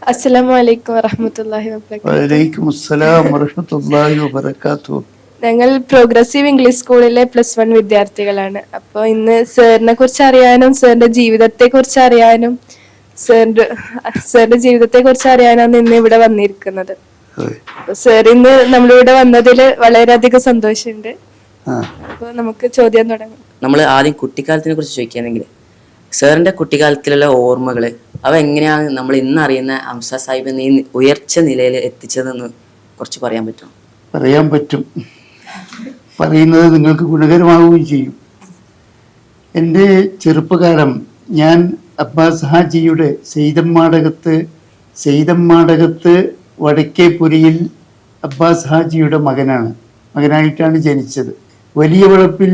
അസ്സലാമു അലൈക്കും വറഹ്മത്തുള്ളാഹി വബറകാതുഹു. വലൈക്കും അസ്സലാം വറഹ്മത്തുള്ളാഹി വബറകാതുഹു. ഞങ്ങൾ പ്രോഗ്രസീവ് ഇംഗ്ലീഷ് സ്കൂളിലെ +1 വിദ്യാർത്ഥികളാണ്. അപ്പോൾ ഇന്ന് സാറിനെ കുറിച്ച് അറിയാനും സാറിന്റെ ജീവിതത്തെ കുറിച്ച് അറിയാനും സാറിന്റെ ജീവിതത്തെ കുറിച്ച് അറിയാനാണ് ഇന്ന് ഇവിടെ വന്നിരിക്കുന്നത്. സാർ ഇന്ന് നമ്മളിവിടെ വന്നതിൽ വളരെയധികം സന്തോഷമുണ്ട്. അപ്പോൾ നമുക്ക് ചോദ്യം തുടങ്ങാം. നമ്മൾ ആദ്യം കുട്ടിക്കാലത്തിനെ കുറിച്ച് ചോദിക്കുകയാണെങ്കിൽ സാറിന്റെ കുട്ടിക്കാലത്തിലുള്ള ഓർമ്മകൾ അവ എങ്ങനെയാണ് നമ്മൾ ഇന്ന് അറിയുന്ന ഹംസ സാഹിബ് ഈ ഉയർച്ച നിലയിൽ എത്തിച്ചതെന്ന് കുറച്ച് പറയാൻ പറ്റുമോ? പറയാൻ പറ്റും. പറയുന്നത് നിങ്ങൾക്ക് ഗുണകരമാവുകയും ചെയ്യും. എൻ്റെ ചെറുപ്പകാലം ഞാൻ അബ്ബാസ് ഹാജിയുടെ സെയ്തമ്മാടകത്ത് വടക്കേപുരിയിൽ അബ്ബാസ് ഹാജിയുടെ മകനായിട്ടാണ് ജനിച്ചത്. വലിയ വളപ്പിൽ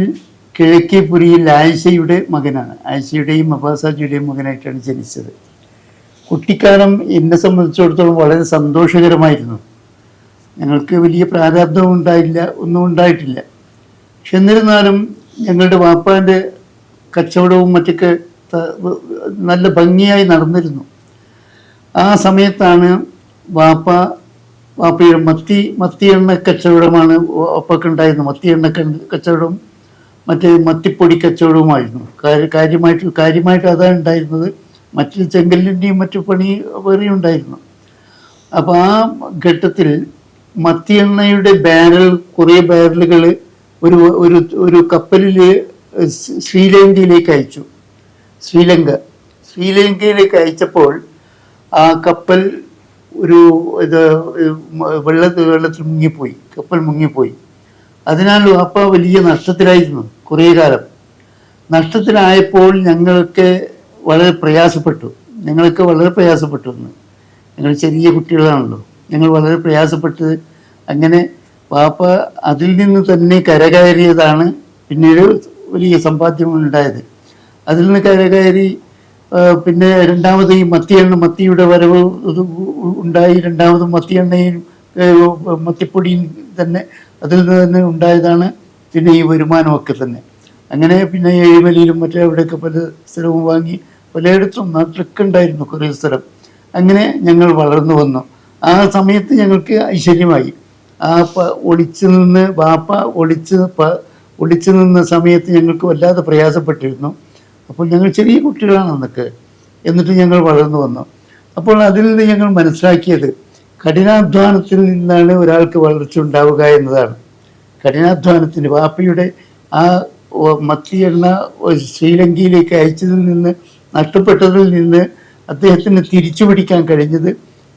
കിഴക്കേപുരിയിൽ ആയിഷയുടെ മകനാണ്. ആയിഷയുടെയും അബ്ബാസ് ഹാജിയുടെയും മകനായിട്ടാണ് ജനിച്ചത്. കുട്ടിക്കാലം എന്നെ സംബന്ധിച്ചിടത്തോളം വളരെ സന്തോഷകരമായിരുന്നു. ഞങ്ങൾക്ക് വലിയ പ്രാരാബ്ധവും ഉണ്ടായില്ല, ഒന്നും ഉണ്ടായിട്ടില്ല. പക്ഷെ എന്നിരുന്നാലും ഞങ്ങളുടെ വാപ്പാൻ്റെ കച്ചവടവും മറ്റൊക്കെ നല്ല ഭംഗിയായി നടന്നിരുന്നു. ആ സമയത്താണ് വാപ്പയുടെ മത്തി എണ്ണ കച്ചവടമാണ് വാപ്പയ്ക്ക് ഉണ്ടായിരുന്നത്. മത്തി എണ്ണ കച്ചവടം മറ്റേ മത്തിപ്പൊടി കച്ചവടവുമായിരുന്നു കാര്യമായിട്ട് അതാണ് ഉണ്ടായിരുന്നത്. മറ്റു ചെങ്കല്ലിൻ്റെയും മറ്റു പണി വേറെ ഉണ്ടായിരുന്നു. അപ്പോൾ ആ ഘട്ടത്തിൽ മത്തി എണ്ണയുടെ കുറേ ബാരലുകൾ ഒരു കപ്പലിൽ ശ്രീലങ്കയിലേക്ക് അയച്ചു. ശ്രീലങ്കയിലേക്ക് അയച്ചപ്പോൾ ആ കപ്പൽ വെള്ളത്തിൽ മുങ്ങിപ്പോയി. കപ്പൽ മുങ്ങിപ്പോയി. അതിനാൽ വാപ്പ വലിയ നഷ്ടത്തിലായിരുന്നു. കുറേ കാലം നഷ്ടത്തിലായപ്പോൾ ഞങ്ങളൊക്കെ വളരെ പ്രയാസപ്പെട്ടു. ഞങ്ങൾ ചെറിയ കുട്ടികളാണല്ലോ. ഞങ്ങൾ വളരെ പ്രയാസപ്പെട്ട് അങ്ങനെ വാപ്പ അതിൽ നിന്ന് തന്നെ കരകയറിയതാണ് പിന്നീട് വലിയ സമ്പാദ്യം ഉണ്ടായത്. അതിൽ നിന്ന് കരകയറി പിന്നെ രണ്ടാമത് ഈ മത്തിയുടെ വരവ് ഉണ്ടായി. രണ്ടാമത് മത്തിയെണ്ണയും മത്തിപ്പൊടിയും തന്നെ അതിൽ നിന്ന് തന്നെ ഉണ്ടായതാണ് പിന്നെ ഈ വരുമാനമൊക്കെ തന്നെ. അങ്ങനെ പിന്നെ ഏഴിമലയിലും മറ്റേ അവിടെയൊക്കെ പല സ്ഥലവും വാങ്ങി പലയിടത്തും നാട്ടിലൊക്കെ ഉണ്ടായിരുന്നു കുറേ സ്ഥലം. അങ്ങനെ ഞങ്ങൾ വളർന്നു വന്നു. ആ സമയത്ത് ഞങ്ങൾക്ക് ഐശ്വര്യമായി. വാപ്പ ഒളിച്ചു നിന്ന സമയത്ത് ഞങ്ങൾക്ക് വല്ലാതെ പ്രയാസപ്പെട്ടിരുന്നു. അപ്പോൾ ഞങ്ങൾ ചെറിയ കുട്ടികളാണ് അന്നൊക്കെ. എന്നിട്ട് ഞങ്ങൾ വളർന്നു വന്നു. അപ്പോൾ അതിൽ നിന്ന് ഞങ്ങൾ മനസ്സിലാക്കിയത് കഠിനാധ്വാനത്തിൽ നിന്നാണ് ഒരാൾക്ക് വളർച്ച ഉണ്ടാവുക എന്നതാണ്. കഠിനാധ്വാനത്തിന് വാപ്പയുടെ ആ മത്തി എണ്ണ ശ്രീലങ്കയിലേക്ക് അയച്ചതിൽ നിന്ന് നഷ്ടപ്പെട്ടതിൽ നിന്ന് അദ്ദേഹത്തിന് തിരിച്ചു പിടിക്കാൻ കഴിഞ്ഞത്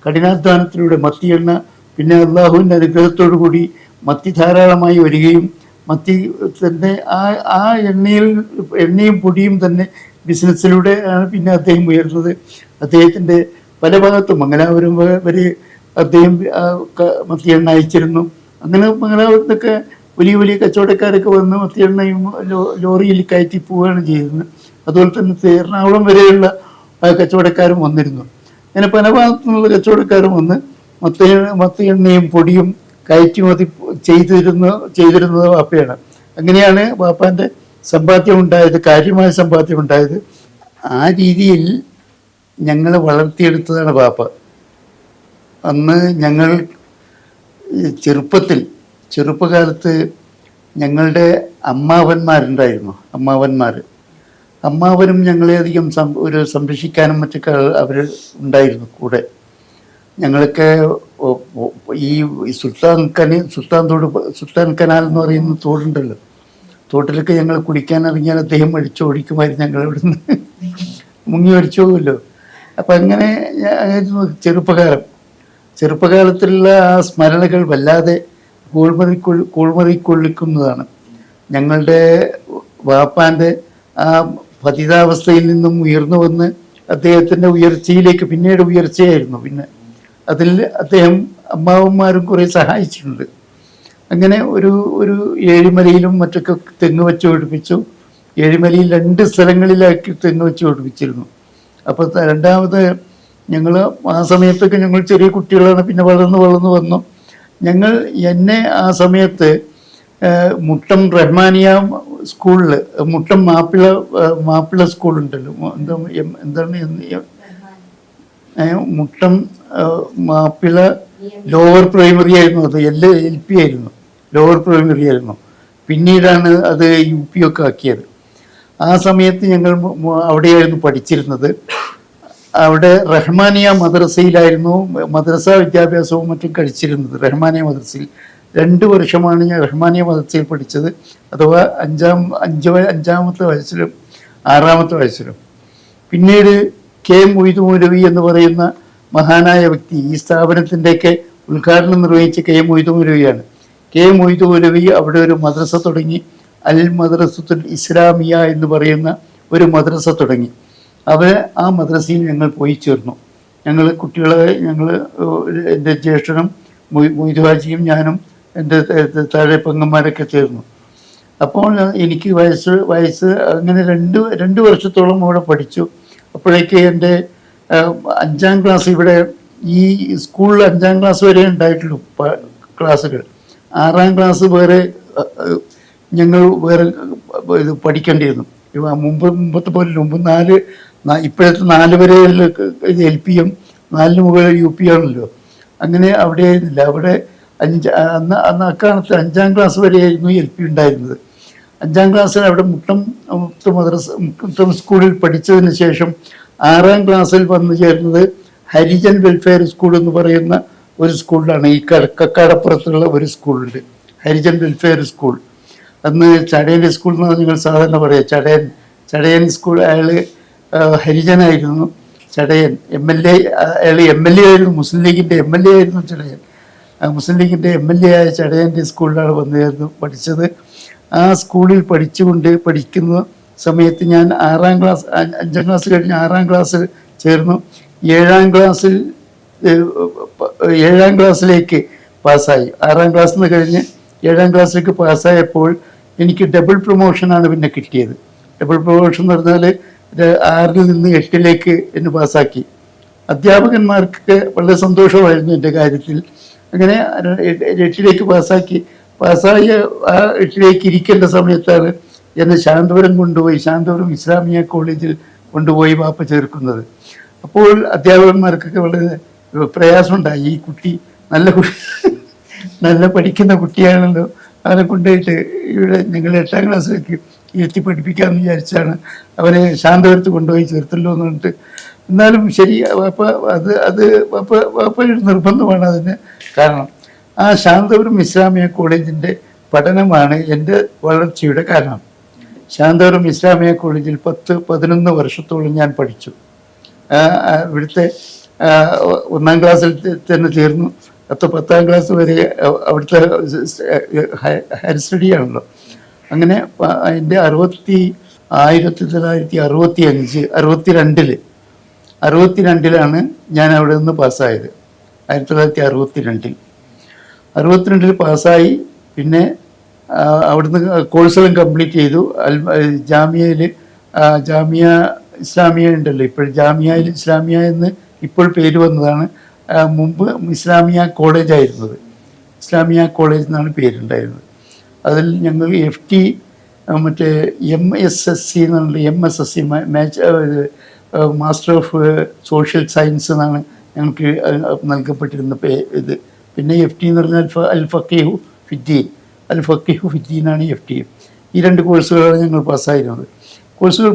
കഠിനാധ്വാനത്തിലൂടെ മത്തി എണ്ണ പിന്നെ അള്ളാഹുവിൻ്റെ അനുഗ്രഹത്തോടു കൂടി മത്തി ധാരാളമായി വരികയും മത്തി തന്നെ ആ എണ്ണയും പൊടിയും തന്നെ ബിസിനസ്സിലൂടെ ആണ് പിന്നെ അദ്ദേഹം ഉയർന്നത്. അദ്ദേഹത്തിൻ്റെ പല ഭാഗത്തും മംഗലാപുരം വരെ അദ്ദേഹം മത്തി എണ്ണ അയച്ചിരുന്നു. അങ്ങനെ മംഗലാപുരത്തൊക്കെ വലിയ വലിയ കച്ചവടക്കാരൊക്കെ വന്ന് മത്തി എണ്ണയും ലോറിയിൽ കയറ്റി പോവുകയാണ് ചെയ്യുന്നത്. അതുപോലെ തന്നെ എറണാകുളം വരെയുള്ള കച്ചവടക്കാരും വന്നിരുന്നു. അങ്ങനെ പല ഭാഗത്തു നിന്നുള്ള കച്ചവടക്കാരും വന്ന് മത്തി എണ്ണയും പൊടിയും കയറ്റുമതി ചെയ്തിരുന്നത് വാപ്പയാണ്. അങ്ങനെയാണ് വാപ്പാൻ്റെ സമ്പാദ്യം ഉണ്ടായത്, കാര്യമായ സമ്പാദ്യം ഉണ്ടായത്. ആ രീതിയിൽ ഞങ്ങളെ വളർത്തിയെടുത്തതാണ് വാപ്പ. അന്ന് ഞങ്ങൾ ചെറുപ്പകാലത്ത് ഞങ്ങളുടെ അമ്മാവന്മാരുണ്ടായിരുന്നു. അമ്മാവനും ഞങ്ങളെ അധികം സംരക്ഷിക്കാനും മറ്റൊക്കെ അവർ ഉണ്ടായിരുന്നു കൂടെ. ഞങ്ങളൊക്കെ ഈ സുൽത്താൻ കനാൽ എന്ന് പറയുന്ന തോടുണ്ടല്ലോ, തോട്ടിലൊക്കെ ഞങ്ങൾ കുടിക്കാൻ ഇറങ്ങിയാൽ അദ്ദേഹം അടിച്ചോടിക്കുമായിരുന്നു. ഞങ്ങൾ ഇവിടെ നിന്ന് മുങ്ങി അടിച്ചു പോകുമല്ലോ. അപ്പം അങ്ങനെ ചെറുപ്പകാലത്തുള്ള ആ സ്മരണകൾ വല്ലാതെ കൂൾമറിക്കൊള്ളിക്കുന്നതാണ്. ഞങ്ങളുടെ വാപ്പാൻ്റെ ആ പതിതാവസ്ഥയിൽ നിന്നും ഉയർന്നു വന്ന് അദ്ദേഹത്തിൻ്റെ ഉയർച്ചയിലേക്ക് പിന്നീട് ഉയർച്ചയായിരുന്നു. പിന്നെ അതിൽ അദ്ദേഹം അമ്മാവന്മാരും കുറേ സഹായിച്ചിട്ടുണ്ട്. അങ്ങനെ ഒരു ഏഴിമലയിലും മറ്റൊക്കെ തെങ്ങ് വെച്ച് പിടിപ്പിച്ചു. ഏഴിമലയിൽ 2 സ്ഥലങ്ങളിലാക്കി തെങ്ങ് വെച്ച് പിടിപ്പിച്ചിരുന്നു. അപ്പോൾ രണ്ടാമത് ഞങ്ങൾ ആ സമയത്തൊക്കെ ഞങ്ങൾ ചെറിയ കുട്ടികളാണ്. പിന്നെ വളർന്നു വന്നു. എന്നെ ആ സമയത്ത് മുട്ടം റഹ്മാനിയ സ്കൂളിൽ മുട്ടം മാപ്പിള സ്കൂളുണ്ടല്ലോ, എന്താണ് മുട്ടം മാപ്പിള ലോവർ പ്രൈമറി ആയിരുന്നു, അത് LP ആയിരുന്നു, ലോവർ പ്രൈമറി ആയിരുന്നു. പിന്നീടാണ് അത് UP ഒക്കെ ആക്കിയത്. ആ സമയത്ത് ഞങ്ങൾ അവിടെയായിരുന്നു പഠിച്ചിരുന്നത്. അവിടെ റഹ്മാനിയ മദ്രസയിലായിരുന്നു മദ്രസ വിദ്യാഭ്യാസവും മറ്റും കഴിച്ചിരുന്നത്. റഹ്മാനിയ മദ്രസയിൽ 2 വർഷമാണ് ഞാൻ റഹ്മാനിയ മദ്രസയിൽ പഠിച്ചത്, അഥവാ അഞ്ചാമത്തെ വയസ്സിലും 6ാമത്തെ വയസ്സിലും. പിന്നീട് K മൊയ്തു മൗലവി എന്ന് പറയുന്ന മഹാനായ വ്യക്തി, ഈ സ്ഥാപനത്തിൻ്റെയൊക്കെ ഉദ്ഘാടനം നിർവഹിച്ച K മൊയ്തു മൗലവിയാണ്. K മൊയ്തു മൗലവി അവിടെ ഒരു മദ്രസ തുടങ്ങി, അൽ മദ്രസത്തുൽ ഇസ്ലാമിയ എന്ന് പറയുന്ന ഒരു മദ്രസ തുടങ്ങി. ആ മദ്രസയിൽ ഞങ്ങൾ പോയി ചേർന്നു. എൻ്റെ ജ്യേഷ്ഠനും മൊയ്തു ഹാജിയും ഞാനും എൻ്റെ താഴെ പെങ്ങന്മാരൊക്കെ ചേർന്നു. അപ്പോൾ എനിക്ക് വയസ്സ് അങ്ങനെ രണ്ട് വർഷത്തോളം അവിടെ പഠിച്ചു. അപ്പോഴേക്ക് എൻ്റെ 5ാം ക്ലാസ്, ഇവിടെ ഈ സ്കൂളിൽ 5ാം ക്ലാസ് വരെ ഉണ്ടായിട്ടുള്ളൂ ക്ലാസ്സുകൾ. 6ാം ക്ലാസ് ഞങ്ങൾ വേറെ ഇത് പഠിക്കേണ്ടിയിരുന്നു. മുമ്പത്തെ പോലെ ഇപ്പോഴത്തെ 4 വരെ LP യും 4 മുകളിൽ UP ആണല്ലോ. അങ്ങനെ അവിടെ ആയിരുന്നില്ല. അവിടെ അന്ന് അക്കാലത്ത് 5ാം ക്ലാസ് വരെയായിരുന്നു LP ഉണ്ടായിരുന്നത്. 5ാം ക്ലാസ്സിൽ അവിടെ മുട്ടം സ്കൂളിൽ പഠിച്ചതിന് ശേഷം 6ാം ക്ലാസ്സിൽ വന്നു ചേർന്നത് ഹരിജൻ വെൽഫെയർ സ്കൂൾ എന്ന് പറയുന്ന ഒരു സ്കൂളിലാണ്. ഈ കക്കാടപ്പുറത്തുള്ള ഒരു സ്കൂളുണ്ട്, ഹരിജൻ വെൽഫെയർ സ്കൂൾ. അന്ന് ചടയൻ്റെ സ്കൂൾ എന്നാണ് നിങ്ങൾ സാധാരണ പറയുക. ചടയൻ സ്കൂൾ. അയാൾ ഹരിജനായിരുന്നു ചടയൻ. അയാൾ MLA ആയിരുന്നു, മുസ്ലിം ലീഗിൻ്റെ MLA ആയിരുന്നു ചടയൻ. മുസ്ലിം ലീഗിൻ്റെ MLA ആയ ചടയൻ്റെ സ്കൂളിലാണ് വന്നു പഠിച്ചത്. ആ സ്കൂളിൽ പഠിക്കുന്ന സമയത്ത് ഞാൻ 5ാം ക്ലാസ് കഴിഞ്ഞ് 6ാം ക്ലാസ്സിൽ ചേർന്നു. 7ാം ക്ലാസ്സിലേക്ക് പാസ്സായി. 6ാം ക്ലാസ്സിൽ നിന്ന് കഴിഞ്ഞ് 7ാം ക്ലാസ്സിലേക്ക് പാസ്സായപ്പോൾ എനിക്ക് ഡബിൾ പ്രൊമോഷനാണ് പിന്നെ കിട്ടിയത്. ഡബിൾ പ്രൊമോഷൻ എന്ന് പറഞ്ഞാൽ 6ൽ നിന്ന് 8ലേക്ക് എന്നെ പാസ്സാക്കി. അധ്യാപകന്മാർക്ക് വളരെ സന്തോഷമായിരുന്നു എൻ്റെ കാര്യത്തിൽ. അങ്ങനെ 8ലേക്ക് പാസ്സായി ആ 8ലേക്ക് ഇരിക്കേണ്ട സമയത്താണ് എന്നെ ശാന്തപുരം ഇസ്ലാമിയ കോളേജിൽ കൊണ്ടുപോയി വാപ്പ ചേർക്കുന്നത്. അപ്പോൾ അധ്യാപകന്മാർക്കൊക്കെ വളരെ പ്രയാസമുണ്ടായി. ഈ കുട്ടി നല്ല പഠിക്കുന്ന കുട്ടിയാണല്ലോ, അവനെ കൊണ്ടുപോയിട്ട് ഇവിടെ ഞങ്ങൾ 8ാം ക്ലാസ്സിലേക്ക് ഇരുത്തി പഠിപ്പിക്കാമെന്ന് വിചാരിച്ചാണ് അവനെ ശാന്തപുരത്ത് കൊണ്ടുപോയി ചേർത്തല്ലോ എന്ന് പറഞ്ഞിട്ട്. എന്നാലും ശരി, വാപ്പയുടെ നിർബന്ധമാണ് അതിന് കാരണം. ആ ശാന്തപുരം ഇസ്ലാമിയ കോളേജിൻ്റെ പഠനമാണ് എൻ്റെ വളർച്ചയുടെ കാരണം. ശാന്തപുരം ഇസ്ലാമിയ കോളേജിൽ 10-11 വർഷത്തോളം ഞാൻ പഠിച്ചു. ഇവിടുത്തെ 1ാം ക്ലാസ്സിൽ തന്നെ ചേർന്നു. 10ാം ക്ലാസ് വരെ അവിടുത്തെ ഹയർ സ്റ്റഡിയാണല്ലോ. അങ്ങനെ എൻ്റെ 1962-ലാണ് ഞാൻ അവിടെ നിന്ന് പാസ്സായത്. 1962 പാസ്സായി. പിന്നെ അവിടുന്ന് കോഴ്സുകളും കംപ്ലീറ്റ് ചെയ്തു. ജാമിയ ഇസ്ലാമിയ ഉണ്ടല്ലോ, ഇപ്പോൾ ജാമിയ ഇസ്ലാമിയ എന്ന് ഇപ്പോൾ പേര് വന്നതാണ്. മുമ്പ് ഇസ്ലാമിയ കോളേജായിരുന്നത്. ഇസ്ലാമിയ കോളേജ് എന്നാണ് പേരുണ്ടായിരുന്നത്. അതിൽ ഞങ്ങൾ FT മറ്റേ MSSC എന്നുള്ള MSSC master of social science എന്നാണ് ഞങ്ങൾക്ക് നൽകപ്പെട്ടിരുന്ന ഇത്. പിന്നെ FT എന്ന് പറഞ്ഞാൽ അൽ ഫഖീഹു ഫിദ്ദീനാണ് FT. ഈ 2 കോഴ്സുകളാണ് ഞങ്ങൾ പാസ്സായിരുന്നത്. കോഴ്സുകൾ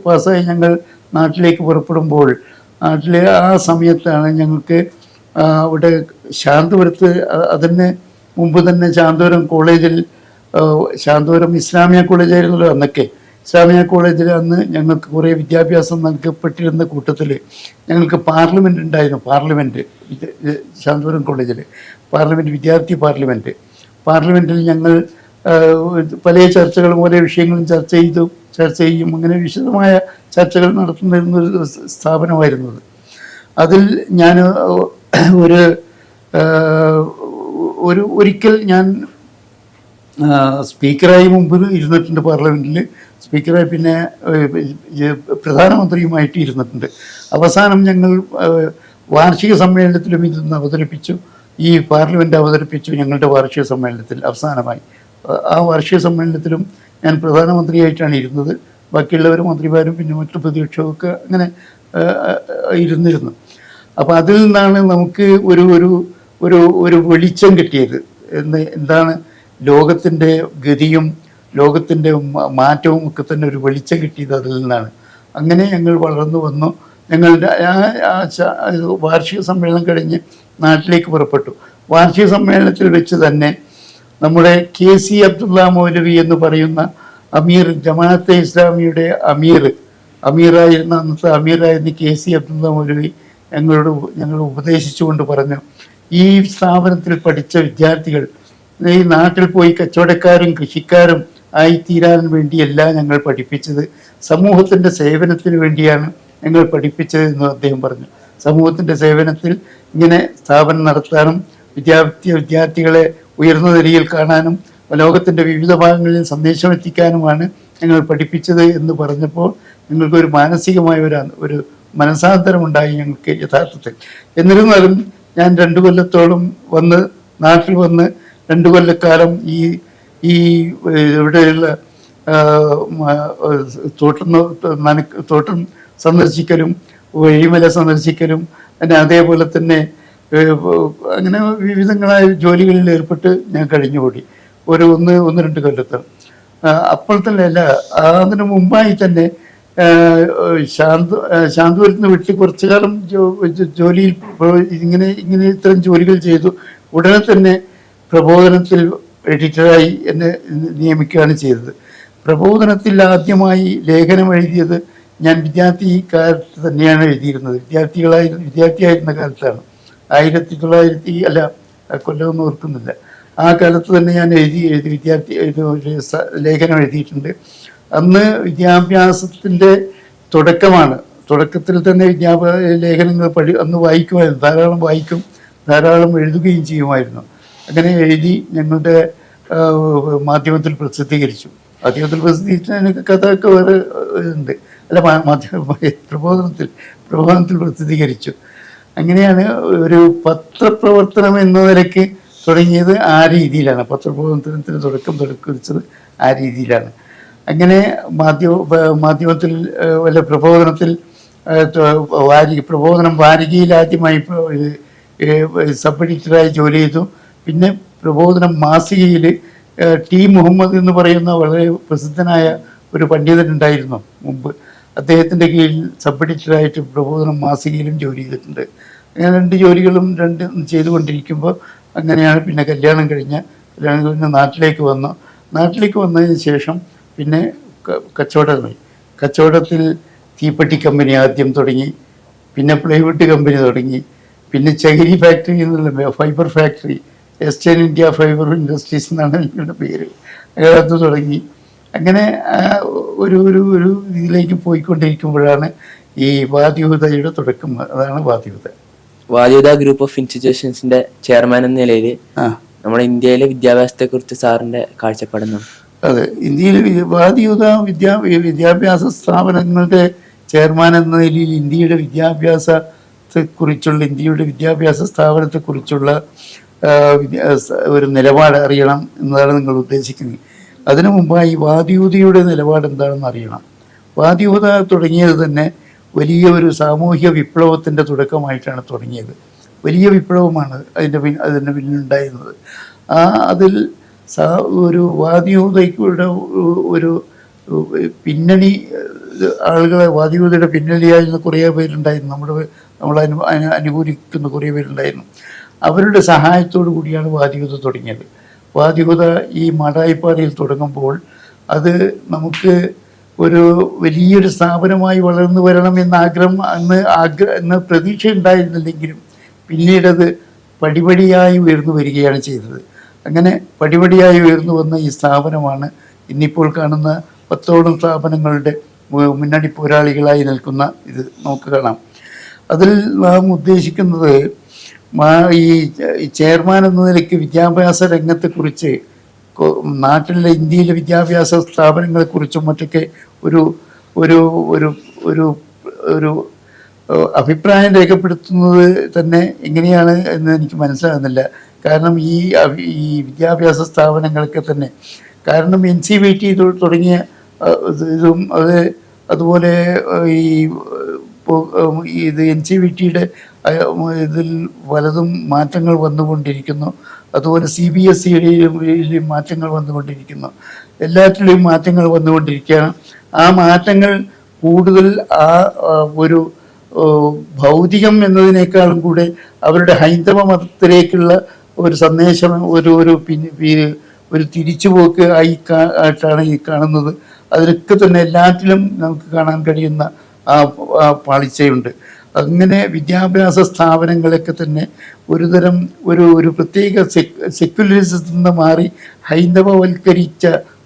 പാസ്സായി ഞങ്ങൾ നാട്ടിലേക്ക് പുറപ്പെടുമ്പോൾ നാട്ടിലെ ആ സമയത്താണ് ഞങ്ങൾക്ക് അവിടെ ശാന്തപുരത്ത്, അതിന് മുമ്പ് തന്നെ ശാന്തപുരം ഇസ്ലാമിയ കോളേജായിരുന്നല്ലോ അന്നൊക്കെ. ഇസ്ലാമിയ കോളേജിൽ അന്ന് ഞങ്ങൾക്ക് കുറേ വിദ്യാഭ്യാസം നൽകപ്പെട്ടിരുന്ന കൂട്ടത്തിൽ ഞങ്ങൾക്ക് പാർലമെൻറ്റ് ഉണ്ടായിരുന്നു. ശാന്തപുരം കോളേജിൽ വിദ്യാർത്ഥി പാർലമെൻറ്റിൽ ഞങ്ങൾ പല ചർച്ചകളും ഓരോ വിഷയങ്ങളും ചർച്ച ചെയ്യും. അങ്ങനെ വിശദമായ ചർച്ചകൾ നടത്തുന്നൊരു സ്ഥാപനമായിരുന്നത്. അതിൽ ഞാൻ ഒരിക്കൽ ഞാൻ സ്പീക്കറായി മുമ്പ് ഇരുന്നിട്ടുണ്ട് പാർലമെൻറ്റിൽ. സ്പീക്കറായി പിന്നെ പ്രധാനമന്ത്രിയുമായിട്ട് ഇരുന്നിട്ടുണ്ട്. അവസാനം ഞങ്ങൾ വാർഷിക സമ്മേളനത്തിലും ഇതൊന്ന് അവതരിപ്പിച്ചു. ഈ പാർലമെൻറ്റ് അവതരിപ്പിച്ചു ഞങ്ങളുടെ വാർഷിക സമ്മേളനത്തിൽ അവസാനമായി. ആ വാർഷിക സമ്മേളനത്തിലും ഞാൻ പ്രധാനമന്ത്രിയായിട്ടാണ് ഇരുന്നത്. ബാക്കിയുള്ളവർ മന്ത്രിമാരും പിന്നെ മറ്റു പ്രതിപക്ഷമൊക്കെ അങ്ങനെ ഇരുന്നിരുന്നു. അപ്പോൾ അതിൽ നിന്നാണ് നമുക്ക് ഒരു ഒരു ഒരു ഒരു വെളിച്ചം കിട്ടിയത്. എന്താണ് ലോകത്തിൻ്റെ ഗതിയും ലോകത്തിൻ്റെ മാറ്റവും ഒക്കെ തന്നെ ഒരു വെളിച്ചം കിട്ടിയത് അതിൽ നിന്നാണ്. അങ്ങനെ ഞങ്ങൾ വളർന്നു വന്നു. ഞങ്ങളുടെ വാർഷിക സമ്മേളനം കഴിഞ്ഞ് നാട്ടിലേക്ക് പുറപ്പെട്ടു. വാർഷിക സമ്മേളനത്തിൽ വെച്ച് തന്നെ നമ്മുടെ KC അബ്ദുള്ള മൗലവി എന്ന് പറയുന്ന അമീർ, ജമാഅത്തെ ഇസ്ലാമിയുടെ അമീറായിരുന്ന അന്നത്തെ അമീറായിരുന്ന KC അബ്ദുള്ള മൗലവി ഞങ്ങൾ ഉപദേശിച്ചുകൊണ്ട് പറഞ്ഞു, ഈ സ്ഥാപനത്തിൽ പഠിച്ച വിദ്യാർത്ഥികൾ ഈ നാട്ടിൽ പോയി കച്ചവടക്കാരും കൃഷിക്കാരും ആയിത്തീരാൻ വേണ്ടിയല്ല ഞങ്ങൾ പഠിപ്പിച്ചത്, സമൂഹത്തിൻ്റെ സേവനത്തിന് വേണ്ടിയാണ് ഞങ്ങൾ പഠിപ്പിച്ചത് എന്ന് അദ്ദേഹം പറഞ്ഞു. സമൂഹത്തിൻ്റെ സേവനത്തിൽ ഇങ്ങനെ സ്ഥാപനം നടത്താനും വിദ്യാർത്ഥികളെ ഉയർന്ന നിലയിൽ കാണാനും ലോകത്തിൻ്റെ വിവിധ ഭാഗങ്ങളിൽ സന്ദേശം എത്തിക്കാനുമാണ് ഞങ്ങൾ പഠിപ്പിച്ചത് എന്ന് പറഞ്ഞപ്പോൾ ഞങ്ങൾക്കൊരു മാനസികമായ ഒരു മനസാന്തരമുണ്ടായി ഞങ്ങൾക്ക് യഥാർത്ഥത്തിൽ. എന്നിരുന്നാലും ഞാൻ 2 കൊല്ലത്തോളം നാട്ടിൽ വന്ന് 2 കൊല്ലക്കാലം ഈ ഇവിടെയുള്ള തോട്ടം സന്ദർശിക്കലും വഴിമല സന്ദർശിക്കലും അതേപോലെ തന്നെ അങ്ങനെ വിവിധങ്ങളായ ജോലികളിൽ ഏർപ്പെട്ട് ഞാൻ കഴിഞ്ഞുകൂടി ഒന്ന് 2 കൊല്ലത്ത്. അപ്പോൾ തന്നെ അല്ല, അതിനു മുമ്പായി തന്നെ ശാന്തപുരത്ത് വീട്ടിൽ കുറച്ചു കാലം ജോലിയിൽ ഇങ്ങനെ ഇത്തരം ജോലികൾ ചെയ്തു. ഉടനെ തന്നെ പ്രബോധനത്തിൽ എഡിറ്ററായി എന്നെ നിയമിക്കുകയാണ് ചെയ്തത്. പ്രബോധനത്തിൽ ആദ്യമായി ലേഖനം എഴുതിയത് ഞാൻ വിദ്യാർത്ഥി കാലത്ത് തന്നെയാണ് എഴുതിയിരുന്നത്. വിദ്യാർത്ഥിയായിരുന്ന കാലത്താണ്. 1900 കൊല്ലമൊന്നും ഓർക്കുന്നില്ല. ആ കാലത്ത് തന്നെ ഞാൻ എഴുതി ലേഖനം എഴുതിയിട്ടുണ്ട്. അന്ന് വിദ്യാഭ്യാസത്തിൻ്റെ തുടക്കമാണ്. തുടക്കത്തിൽ തന്നെ ലേഖനങ്ങൾ അന്ന് വായിക്കുമായിരുന്നു. ധാരാളം വായിക്കും, ധാരാളം എഴുതുകയും ചെയ്യുമായിരുന്നു. അങ്ങനെ എഴുതി ഞങ്ങളുടെ മാധ്യമത്തിൽ പ്രസിദ്ധീകരിച്ചു. മാധ്യമത്തിൽ പ്രസിദ്ധീകരിച്ച കഥയൊക്കെ വേറെ ഉണ്ട്. പ്രബോധനത്തിൽ പ്രസിദ്ധീകരിച്ചു. അങ്ങനെയാണ് ഒരു പത്രപ്രവർത്തനം എന്ന നിലയ്ക്ക് തുടങ്ങിയത്. ആ രീതിയിലാണ് പത്രപ്രവർത്തനത്തിന് തുടക്കം കുറിച്ചത്. ആ രീതിയിലാണ്. അങ്ങനെ മാധ്യമത്തിൽ പ്രബോധനത്തിൽ പ്രബോധനം വാരികയിൽ ആദ്യമായി സബ് എഡിറ്ററായി ജോലി ചെയ്തു. പിന്നെ പ്രബോധനം മാസികയിൽ T. മുഹമ്മദ് എന്ന് പറയുന്ന വളരെ പ്രസിദ്ധനായ ഒരു പണ്ഡിതനുണ്ടായിരുന്നു മുമ്പ്. അദ്ദേഹത്തിൻ്റെ കീഴിൽ സബ് എഡിറ്ററായിട്ട് പ്രബോധനം മാസികയിലും ജോലി ചെയ്തിട്ടുണ്ട്. അങ്ങനെ 2 ജോലികളും ചെയ്തുകൊണ്ടിരിക്കുമ്പോൾ അങ്ങനെയാണ് പിന്നെ കല്യാണം കഴിഞ്ഞ് നാട്ടിലേക്ക് വന്നു. നാട്ടിലേക്ക് വന്നതിന് ശേഷം പിന്നെ കച്ചവടത്തിൽ തീപ്പെട്ടി കമ്പനി ആദ്യം തുടങ്ങി, പിന്നെ പ്ലൈവുഡ് കമ്പനി തുടങ്ങി, പിന്നെ ചകിരി ഫാക്ടറി എന്നുള്ള fibre factory, western India fibre industries എന്നാണ് ഞങ്ങളുടെ പേര്. അത് തുടങ്ങി. അങ്ങനെ ഒരു ഇതിലേക്ക് പോയിക്കൊണ്ടിരിക്കുമ്പോഴാണ് ഈ വാദിഹുദയുടെ തുടക്കം. അതാണ് വാദിഹുദ ഗ്രൂപ്പ് ഓഫ് ഇൻസ്റ്റിറ്റ്യൂഷൻസിന്റെ ചെയർമാൻ എന്ന നിലയിൽ നമ്മുടെ ഇന്ത്യയിലെ വിദ്യാഭ്യാസത്തെ കുറിച്ച് സാറിന്റെ കാഴ്ചപ്പാടുന്നു? അതെ, ഇന്ത്യയിലെ വാദിഹുദ വിദ്യാഭ്യാസ സ്ഥാപനങ്ങളുടെ ചെയർമാൻ എന്ന നിലയിൽ ഇന്ത്യയുടെ വിദ്യാഭ്യാസ സ്ഥാപനത്തെക്കുറിച്ചുള്ള ഒരു നിലപാട് അറിയണം എന്നതാണ് നിങ്ങൾ ഉദ്ദേശിക്കുന്നത്. അതിനു മുമ്പായി വാദിഹുദയുടെ നിലപാട് എന്താണെന്ന് അറിയണം. വാദിഹുദ തുടങ്ങിയത് തന്നെ വലിയ ഒരു സാമൂഹ്യ വിപ്ലവത്തിൻ്റെ തുടക്കമായിട്ടാണ് തുടങ്ങിയത്. വലിയ വിപ്ലവമാണ് അതിൻ്റെ പിന്നിലുണ്ടായിരുന്നത്. അതിൽ ഒരു വാദിഹുദയുടെ ഒരു പിന്നണി വാദിഹുദയുടെ പിന്നണിയായിരുന്ന കുറേ പേരുണ്ടായിരുന്നു. നമ്മൾ അനുകൂലിക്കുന്ന കുറേ പേരുണ്ടായിരുന്നു. അവരുടെ സഹായത്തോടു കൂടിയാണ് വാദിഹുദ തുടങ്ങിയത്. വാദിഹുദ ഈ മാടായിപ്പാറയിൽ തുടങ്ങുമ്പോൾ അത് നമുക്ക് ഒരു വലിയൊരു സ്ഥാപനമായി വളർന്നു വരണം എന്ന ആഗ്രഹം എന്ന പ്രതീക്ഷ ഉണ്ടായിരുന്നില്ലെങ്കിലും പിന്നീടത് പടിപടിയായി ഉയർന്നു വരികയാണ് ചെയ്തത്. അങ്ങനെ പടിപടിയായി ഉയർന്നു വന്ന ഈ സ്ഥാപനമാണ് ഇന്നിപ്പോൾ കാണുന്ന 10ഓളം സ്ഥാപനങ്ങളുടെ മുന്നണി പോരാളികളായി നിൽക്കുന്ന ഇത് നമുക്ക് കാണാം. അതിൽ നാം ഉദ്ദേശിക്കുന്നത് ഈ ചെയർമാൻ എന്ന നിലയ്ക്ക് വിദ്യാഭ്യാസ രംഗത്തെക്കുറിച്ച് നാട്ടിലെ ഇന്ത്യയിലെ വിദ്യാഭ്യാസ സ്ഥാപനങ്ങളെക്കുറിച്ചും മറ്റൊക്കെ ഒരു ഒരു ഒരു ഒരു ഒരു അഭിപ്രായം രേഖപ്പെടുത്തുന്നത് തന്നെ എങ്ങനെയാണ് എന്ന് എനിക്ക് മനസ്സിലാകുന്നില്ല. കാരണം ഈ വിദ്യാഭ്യാസ സ്ഥാപനങ്ങളൊക്കെ തന്നെ കാരണം NCVT തുടങ്ങിയ ഇതും അതുപോലെ NCVTയുടെ ഇതിൽ പലതും മാറ്റങ്ങൾ വന്നുകൊണ്ടിരിക്കുന്നു. അതുപോലെ CBSE മാറ്റങ്ങൾ വന്നുകൊണ്ടിരിക്കുന്നു. എല്ലാറ്റിലെയും മാറ്റങ്ങൾ വന്നുകൊണ്ടിരിക്കുകയാണ്. ആ മാറ്റങ്ങൾ കൂടുതൽ ഒരു ഭൗതികം എന്നതിനേക്കാളും കൂടെ അവരുടെ ഹൈന്ദവ മതത്തിലേക്കുള്ള ഒരു സന്ദേശം, ഒരു തിരിച്ചുപോക്ക് ആയിട്ടാണ് ഈ കാണുന്നത്. അതിലൊക്കെ തന്നെ എല്ലാറ്റിലും നമുക്ക് കാണാൻ കഴിയുന്ന പാളിച്ചയുണ്ട്. അങ്ങനെ വിദ്യാഭ്യാസ സ്ഥാപനങ്ങളൊക്കെ തന്നെ ഒരുതരം ഒരു പ്രത്യേക സെക്യുലറിസത്തിൽ നിന്ന് മാറി ഹൈന്ദവവൽക്കരിച്ച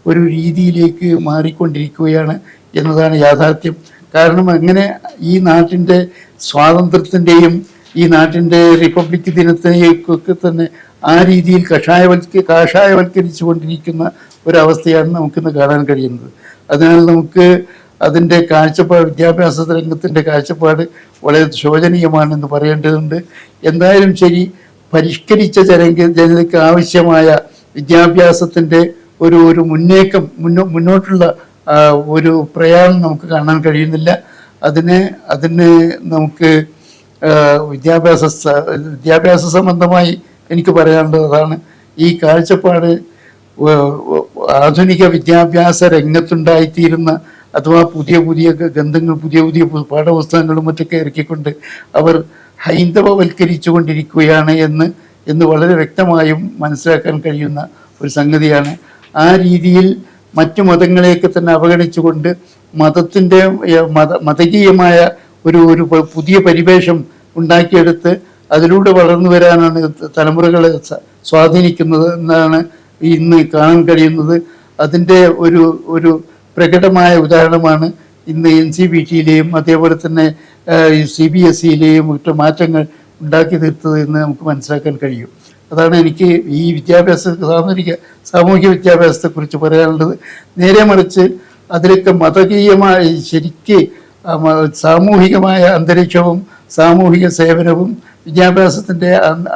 ഒരു രീതിയിലേക്ക് മാറിക്കൊണ്ടിരിക്കുകയാണ് എന്നതാണ് യാഥാർത്ഥ്യം. കാരണം അങ്ങനെ ഈ നാട്ടിൻ്റെ സ്വാതന്ത്ര്യത്തിൻ്റെയും ഈ നാട്ടിൻ്റെ റിപ്പബ്ലിക് ദിനത്തിനെയൊക്കെ തന്നെ ആ രീതിയിൽ കാഷായവൽക്കരിച്ചു കൊണ്ടിരിക്കുന്ന ഒരവസ്ഥയാണ് നമുക്കിന്ന് കാണാൻ കഴിയുന്നത്. അതിനാൽ നമുക്ക് അതിൻ്റെ വിദ്യാഭ്യാസ രംഗത്തിൻ്റെ കാഴ്ചപ്പാട് വളരെ ശോചനീയമാണെന്ന് പറയേണ്ടതുണ്ട്. എന്തായാലും ശരി, പരിഷ്കരിച്ച ജനതയ്ക്ക് ആവശ്യമായ വിദ്യാഭ്യാസത്തിൻ്റെ ഒരു മുന്നോട്ടുള്ള ഒരു പ്രയാണം നമുക്ക് കഴിയുന്നില്ല. അതിന് നമുക്ക് വിദ്യാഭ്യാസ സംബന്ധമായി എനിക്ക് പറയാനുള്ളത് അതാണ്. ഈ കാഴ്ചപ്പാട് ആധുനിക വിദ്യാഭ്യാസ രംഗത്തുണ്ടായിത്തീരുന്ന അഥവാ പുതിയ ഗ്രന്ഥങ്ങൾ, പുതിയ പാഠപുസ്തകങ്ങളും മറ്റൊക്കെ ഇറക്കിക്കൊണ്ട് അവർ ഹൈന്ദവവൽക്കരിച്ചു കൊണ്ടിരിക്കുകയാണ് എന്ന് വളരെ വ്യക്തമായും മനസ്സിലാക്കാൻ കഴിയുന്ന ഒരു സംഗതിയാണ്. ആ രീതിയിൽ മറ്റു മതങ്ങളെയൊക്കെ തന്നെ അവഗണിച്ചുകൊണ്ട് മതകീയമായ ഒരു പുതിയ പരിവേഷം ഉണ്ടാക്കിയെടുത്ത് അതിലൂടെ വളർന്നു വരാനാണ് തലമുറകളെ സ്വാധീനിക്കുന്നത് എന്നാണ് ഇന്ന് കാണാൻ കഴിയുന്നത്. അതിൻ്റെ ഒരു പ്രകടമായ ഉദാഹരണമാണ് ഇന്ന് NCVT-യിലെയും അതേപോലെ തന്നെ CBSE-യിലെയും മറ്റു മാറ്റങ്ങൾ ഉണ്ടാക്കി തീർത്തത് എന്ന് നമുക്ക് മനസ്സിലാക്കാൻ കഴിയും. അതാണ് എനിക്ക് ഈ സാമൂഹിക വിദ്യാഭ്യാസത്തെക്കുറിച്ച് പറയാനുള്ളത്. നേരെ മറിച്ച് അതിലൊക്കെ മതകീയമായ ശരിക്ക് സാമൂഹികമായ അന്തരീക്ഷവും സാമൂഹിക സേവനവും വിദ്യാഭ്യാസത്തിൻ്റെ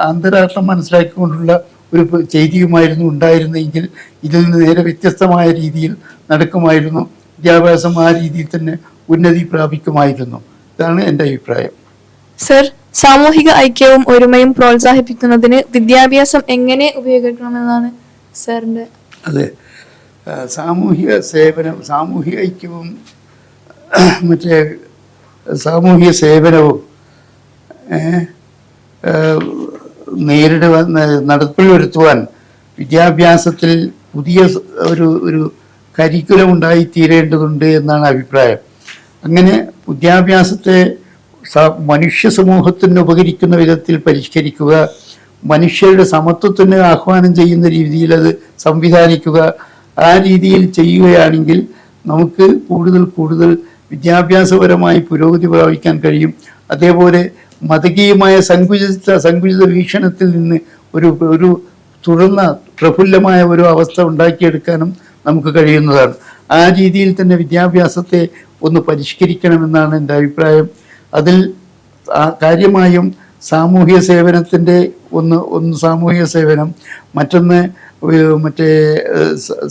അന്തരാർത്ഥം മനസ്സിലാക്കിക്കൊണ്ടുള്ള ഒരു ചെയ്തിയുമായിരുന്നു ഉണ്ടായിരുന്നെങ്കിൽ ഇതിൽ നിന്ന് നേരെ വ്യത്യസ്തമായ രീതിയിൽ നടക്കുമായിരുന്നു. വിദ്യാഭ്യാസം ആ രീതിയിൽ തന്നെ ഉന്നതി പ്രാപിക്കുമായിരുന്നു. ഇതാണ് എൻ്റെ അഭിപ്രായം. സർ, സാമൂഹിക ഐക്യവും ഒരുമയും പ്രോത്സാഹിപ്പിക്കുന്നതിന് വിദ്യാഭ്യാസം എങ്ങനെ ഉപയോഗിക്കണമെന്നാണ് സാറിൻ്റെ? അതെ, സാമൂഹിക സേവനം, സാമൂഹിക ഐക്യവും സാമൂഹിക സേവനവും നടപ്പിൽ വരുത്തുവാൻ വിദ്യാഭ്യാസത്തിൽ പുതിയ ഒരു കരിക്കുലം ഉണ്ടായിത്തീരേണ്ടതുണ്ട് എന്നാണ് അഭിപ്രായം. അങ്ങനെ വിദ്യാഭ്യാസത്തെ മനുഷ്യ സമൂഹത്തിന് ഉപകരിക്കുന്ന വിധത്തിൽ പരിഷ്കരിക്കുക, മനുഷ്യരുടെ സമത്വത്തിന് ആഹ്വാനം ചെയ്യുന്ന രീതിയിൽ അത് സംവിധാനിക്കുക. ആ രീതിയിൽ ചെയ്യുകയാണെങ്കിൽ നമുക്ക് കൂടുതൽ വിദ്യാഭ്യാസപരമായി പുരോഗതി പ്രാപിക്കാൻ കഴിയും. അതേപോലെ മതകീയമായ സങ്കുചിത വീക്ഷണത്തിൽ നിന്ന് ഒരു തുറന്ന പ്രഫുല്ലമായ ഒരു അവസ്ഥ ഉണ്ടാക്കിയെടുക്കാനും നമുക്ക് കഴിയുന്നതാണ്. ആ രീതിയിൽ തന്നെ വിദ്യാഭ്യാസത്തെ ഒന്ന് പരിഷ്കരിക്കണമെന്നാണ് എൻ്റെ അഭിപ്രായം. അതിൽ കാര്യമായും സാമൂഹിക സേവനത്തിൻ്റെ ഒന്ന് സാമൂഹിക സേവനം, മറ്റൊന്ന്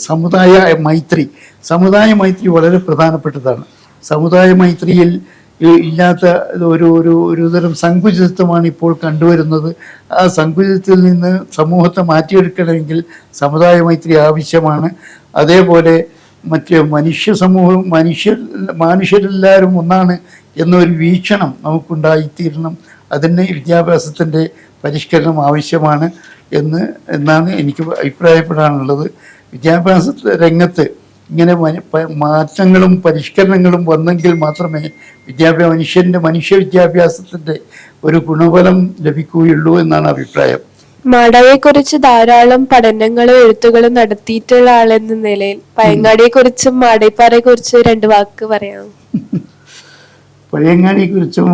സമുദായ മൈത്രി വളരെ പ്രധാനപ്പെട്ടതാണ്. സമുദായ മൈത്രിയിൽ ഇല്ലാത്ത ഒരുതരം സങ്കുചിതത്വമാണ് ഇപ്പോൾ കണ്ടുവരുന്നത്. ആ സങ്കുചിതത്തിൽ നിന്ന് സമൂഹത്തെ മാറ്റിയെടുക്കണമെങ്കിൽ സമുദായ മൈത്രി ആവശ്യമാണ്. അതേപോലെ മനുഷ്യരെല്ലാവരും ഒന്നാണ് എന്നൊരു വീക്ഷണം നമുക്കുണ്ടായിത്തീരണം. അതിന് വിദ്യാഭ്യാസത്തിൻ്റെ പരിഷ്കരണം ആവശ്യമാണ് എന്നാണ് എനിക്ക് അഭിപ്രായപ്പെടാനുള്ളത്. വിദ്യാഭ്യാസ രംഗത്ത് ഇങ്ങനെ മാറ്റങ്ങളും പരിഷ്കരണങ്ങളും വന്നെങ്കിൽ മാത്രമേ മനുഷ്യ വിദ്യാഭ്യാസത്തിൻ്റെ ഒരു ഗുണഫലം ലഭിക്കുകയുള്ളൂ എന്നാണ് അഭിപ്രായം. മാടായിയെക്കുറിച്ച് ധാരാളം പഠനങ്ങളും എഴുത്തുകളും നടത്തിയിട്ടുള്ള ആളെന്ന നിലയിൽ പഴയങ്ങാടിയെക്കുറിച്ചും മാടായിപ്പാറയെക്കുറിച്ച് 2 വാക്ക് പറയാമോ? പഴയങ്ങാടിയെക്കുറിച്ചും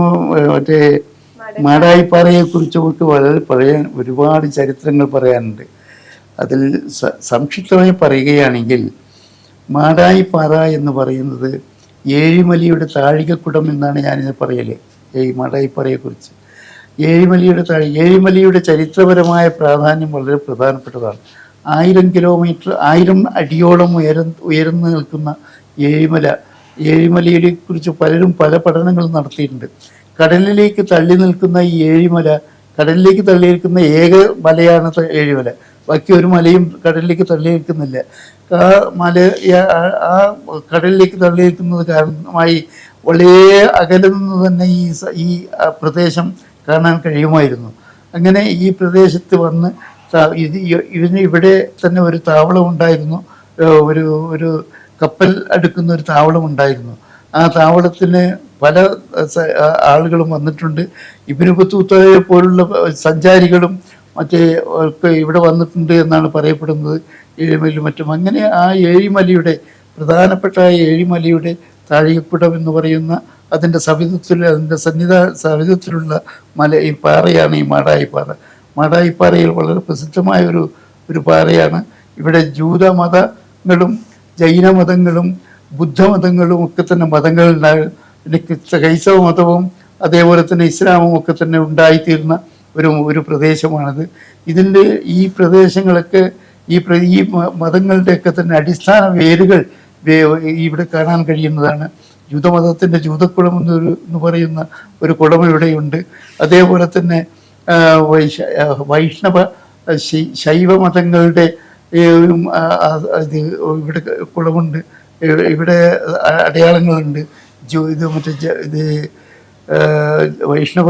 മാടായിപ്പാറയെക്കുറിച്ചും ഒക്കെ വളരെ ഒരുപാട് ചരിത്രങ്ങൾ പറയാനുണ്ട്. അതിൽ സംക്ഷിപ്തമായി പറയുകയാണെങ്കിൽ മാടായിപ്പാറ എന്ന് പറയുന്നത് ഏഴിമലയുടെ താഴികക്കുടം എന്നാണ് ഞാനിത് പറയല്. ഈ മാടായിപ്പാറയെക്കുറിച്ച് ഏഴിമലയുടെ ചരിത്രപരമായ പ്രാധാന്യം വളരെ പ്രധാനപ്പെട്ടതാണ്. 1000 അടിയോളം ഉയർന്നു നിൽക്കുന്ന ഏഴിമലയെ കുറിച്ച് പലരും പല പഠനങ്ങളും നടത്തിയിട്ടുണ്ട്. കടലിലേക്ക് തള്ളി നിൽക്കുന്ന ഈ ഏഴിമല, കടലിലേക്ക് തള്ളി നിൽക്കുന്ന ഏക മലയാണ് ഏഴിമല. ബാക്കി ഒരു മലയും കടലിലേക്ക് തള്ളി നിൽക്കുന്നില്ല. ആ മല ആ കടലിലേക്ക് തള്ളി നിൽക്കുന്നത് കാരണമായി വളരെ അകലെ നിന്ന് തന്നെ ഈ പ്രദേശം കാണാൻ കഴിയുമായിരുന്നു. അങ്ങനെ ഈ പ്രദേശത്ത് വന്ന് ഇതിന് ഇവിടെ തന്നെ ഒരു താവളം ഉണ്ടായിരുന്നു, ഒരു കപ്പൽ അടുക്കുന്ന ഒരു താവളം ഉണ്ടായിരുന്നു. ആ താവളത്തിന് പല ആളുകളും വന്നിട്ടുണ്ട്. ഇബ്നു ബത്തൂത്തയെ പോലുള്ള സഞ്ചാരികളും മറ്റേ ഒക്കെ ഇവിടെ വന്നിട്ടുണ്ട് എന്നാണ് പറയപ്പെടുന്നത്, ഏഴിമലയും മറ്റും. അങ്ങനെ ആ ഏഴിമലയുടെ പ്രധാനപ്പെട്ട ആ ഏഴിമലയുടെ താഴികക്കുടം എന്ന് പറയുന്ന അതിൻ്റെ സവിധത്തിലുള്ള ഈ പാറയാണ് ഈ മാടായിപ്പാറ. മാടായിപ്പാറയിൽ വളരെ പ്രസിദ്ധമായ ഒരു പാറയാണ്. ഇവിടെ ജൂതമതങ്ങളും ജൈനമതങ്ങളും ബുദ്ധമതങ്ങളും ഒക്കെ തന്നെ മതങ്ങളുണ്ടായിരുന്നു. പിന്നെ ക്രൈസ്തവ മതവും അതേപോലെ തന്നെ ഇസ്ലാമും ഒക്കെ തന്നെ ഉണ്ടായിത്തീർന്ന ഒരു പ്രദേശമാണിത്. ഇതിൻ്റെ ഈ പ്രദേശങ്ങളൊക്കെ ഈ മതങ്ങളുടെയൊക്കെ തന്നെ അടിസ്ഥാന വേരുകൾ ഇവിടെ കാണാൻ കഴിയുന്നതാണ്. ജൂതമതത്തിൻ്റെ ജൂതക്കുളം എന്ന് പറയുന്ന ഒരു കുളം ഇവിടെയുണ്ട്. അതേപോലെ തന്നെ വൈഷ്ണവ ശൈവ മതങ്ങളുടെ ഇവിടെ കുളമുണ്ട്, ഇവിടെ അടയാളങ്ങളുണ്ട്. വൈഷ്ണവ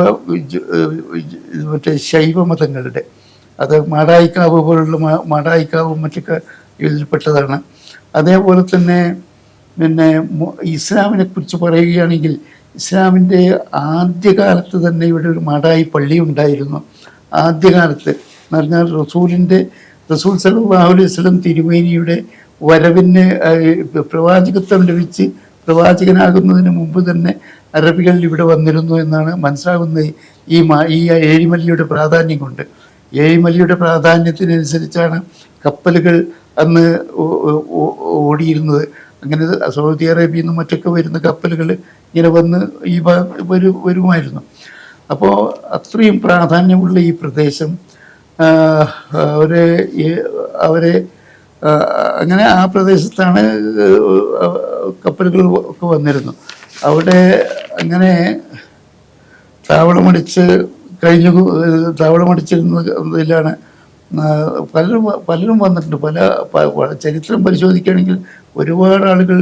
ശൈവ മതങ്ങളുടെ, അത് മാടായിക്കാവ് പോലുള്ള മാടായിക്കാവും മറ്റൊക്കെ ഇതിൽപ്പെട്ടതാണ്. അതേപോലെ തന്നെ പിന്നെ ഇസ്ലാമിനെ കുറിച്ച് പറയുകയാണെങ്കിൽ ഇസ്ലാമിൻ്റെ ആദ്യകാലത്ത് തന്നെ ഇവിടെ ഒരു മാടായി പള്ളി ഉണ്ടായിരുന്നു. ആദ്യകാലത്ത് എന്ന് പറഞ്ഞാൽ റസൂൽ സല്ലല്ലാഹു അലൈഹി വസല്ലം തിരുമേനിയുടെ വരവിന് പ്രവാചകത്വം ലഭിച്ച് പ്രവാചകനാകുന്നതിന് മുമ്പ് തന്നെ അറബികൾ ഇവിടെ വന്നിരുന്നു എന്നാണ് മനസ്സിലാകുന്നത് ഈ ഏഴിമലയുടെ പ്രാധാന്യം കൊണ്ട്. ഏഴിമലയുടെ പ്രാധാന്യത്തിനനുസരിച്ചാണ് കപ്പലുകൾ അന്ന് ഓടിയിരുന്നത്. അങ്ങനെ സൗദി അറേബ്യയിൽ നിന്നും മറ്റൊക്കെ വരുന്ന കപ്പലുകൾ ഇങ്ങനെ വന്ന് വരുമായിരുന്നു. അപ്പോൾ അത്രയും പ്രാധാന്യമുള്ള ഈ പ്രദേശം അവരെ അങ്ങനെ ആ പ്രദേശത്താണ് കപ്പലുകൾ ഒക്കെ വന്നിരുന്നു. അവിടെ അങ്ങനെ താവളമടിച്ചിരുന്നതിലാണ് പലരും വന്നിട്ടുണ്ട്. ചരിത്രം പരിശോധിക്കുകയാണെങ്കിൽ ഒരുപാട് ആളുകൾ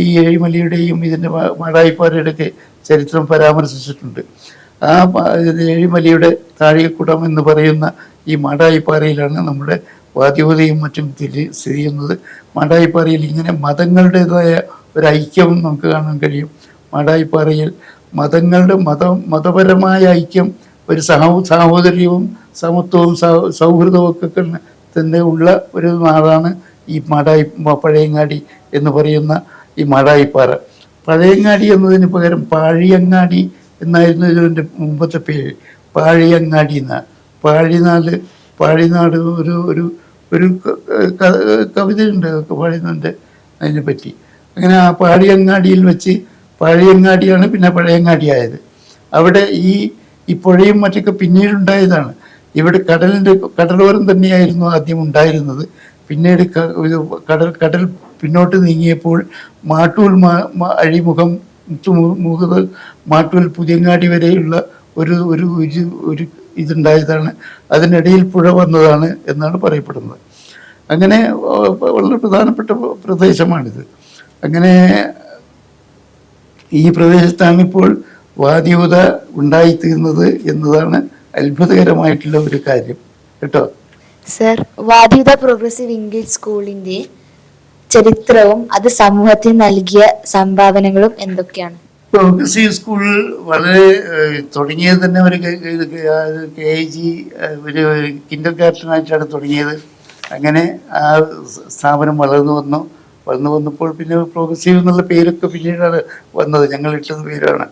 ഈ ഏഴിമലയുടെയും ഇതിൻ്റെ മാടായിപ്പാറയുടെയൊക്കെ ചരിത്രം പരാമർശിച്ചിട്ടുണ്ട്. ആ ഏഴിമലയുടെ താഴികക്കുടം എന്ന് പറയുന്ന ഈ മാടായിപ്പാറയിലാണ് നമ്മുടെ വാദ്യോദയം മറ്റും സ്ഥിതി ചെയ്യുന്നത്. മാടായിപ്പാറയിൽ ഇങ്ങനെ മതങ്ങളുടേതായ ഒരു ഐക്യം നമുക്ക് കാണാൻ കഴിയും. മാടായിപ്പാറയിൽ മതപരമായ ഐക്യം, ഒരു സാഹോദര്യവും സമത്വവും സൗഹൃദവും ഒക്കെ തന്നെ ഉള്ള ഒരു നാടാണ് ഈ പഴയങ്ങാടി എന്ന് പറയുന്ന ഈ മാടായിപ്പാറ. പഴയങ്ങാടി എന്നതിന് പകരം പാഴിയങ്ങാടി എന്നായിരുന്നു ഇതിൻ്റെ മുമ്പത്തെ പേര്. പാഴിയങ്ങാടി എന്നാണ്. പാഴിനാട് ഒരു കവിതയുണ്ട് പാഴിനാടിൻ്റെ അതിനെ പറ്റി. അങ്ങനെ ആ പാഴിയങ്ങാടിയിൽ വെച്ച് പാഴിയങ്ങാടിയാണ് പിന്നെ പഴയങ്ങാടി ആയത്. അവിടെ ഈ പുഴയും മറ്റൊക്കെ പിന്നീടുണ്ടായതാണ്. ഇവിടെ കടലോരം തന്നെയായിരുന്നു ആദ്യം ഉണ്ടായിരുന്നത്. പിന്നീട് കടൽ പിന്നോട്ട് നീങ്ങിയപ്പോൾ മാട്ടൂൽ അഴിമുഖം മുതൽ മാട്ടൂൽ പുതിയങ്ങാടി വരെയുള്ള ഒരു ഇതുണ്ടായതാണ്. അതിനിടയിൽ പുഴ വന്നതാണ് എന്നാണ് പറയപ്പെടുന്നത്. അങ്ങനെ വളരെ പ്രധാനപ്പെട്ട പ്രദേശമാണിത്. അങ്ങനെ ഈ പ്രദേശത്താണ് ഇപ്പോൾ വാദ്യോദ ഉണ്ടായിത്തീർന്നത് എന്നതാണ് അത്ഭുതകരമായിട്ടുള്ള ഒരു കാര്യം കേട്ടോ. സർ, വാദ്യോദ പ്രോഗ്രസീവ് ഇംഗ്ലീഷ് സ്കൂളിന്റെ ചരിത്രവും അത് സമൂഹത്തിന് നൽകിയ സംഭാവനകളും എന്തൊക്കെയാണ്? പ്രോഗ്രസീവ് സ്കൂൾ വളരെ തുടങ്ങിയത് തന്നെ ഒരു KG ഒരു കിൻഡർ ഗാർട്ടനായിട്ടാണ് തുടങ്ങിയത്. അങ്ങനെ ആ സ്ഥാപനം വളർന്നു വന്നപ്പോൾ പിന്നെ പ്രോഗ്രസീവ് എന്നുള്ള പേരൊക്കെ പിന്നീടാണ് വന്നത്, ഞങ്ങൾ ഇട്ടത് പേരാണ്.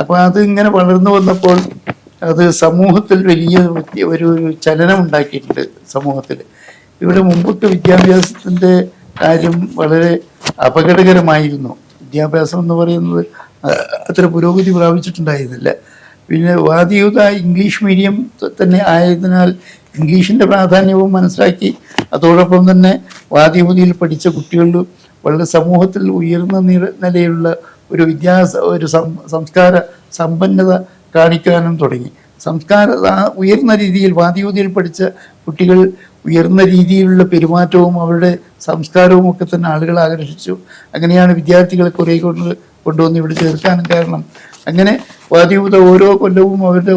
അപ്പോൾ അത് ഇങ്ങനെ വളർന്നു വന്നപ്പോൾ അത് സമൂഹത്തിൽ വലിയ ഒരു ചലനം ഉണ്ടാക്കിയിട്ടുണ്ട്. സമൂഹത്തിൽ ഇവിടെ മുമ്പൊക്കെ വിദ്യാഭ്യാസത്തിൻ്റെ കാര്യം വളരെ അപകടകരമായിരുന്നു. വിദ്യാഭ്യാസം എന്ന് പറയുന്നത് അത്ര പുരോഗതി പ്രാപിച്ചിട്ടുണ്ടായിരുന്നില്ല. പിന്നെ വാദ്യോദ ഇംഗ്ലീഷ് മീഡിയം തന്നെ ആയതിനാൽ ഇംഗ്ലീഷിൻ്റെ പ്രാധാന്യവും മനസ്സിലാക്കി അതോടൊപ്പം തന്നെ വാദ്യോദയിൽ പഠിച്ച കുട്ടികൾ വളരെ സമൂഹത്തിൽ ഉയർന്ന നിലയിലുള്ള ഒരു സംസ്കാര സമ്പന്നത കാണിക്കാനും തുടങ്ങി. ഉയർന്ന രീതിയിൽ വാദിയോതിയിൽ പഠിച്ച കുട്ടികൾ ഉയർന്ന രീതിയിലുള്ള പെരുമാറ്റവും അവരുടെ സംസ്കാരവും ഒക്കെ തന്നെ ആളുകളെ ആകർഷിച്ചു. അങ്ങനെയാണ് വിദ്യാർത്ഥികളെ കുറേ കൊണ്ടുവന്ന് ഇവിടെ ചേർക്കാനും കാരണം. അങ്ങനെ വാദിയൂത ഓരോ കൊല്ലവും അവരുടെ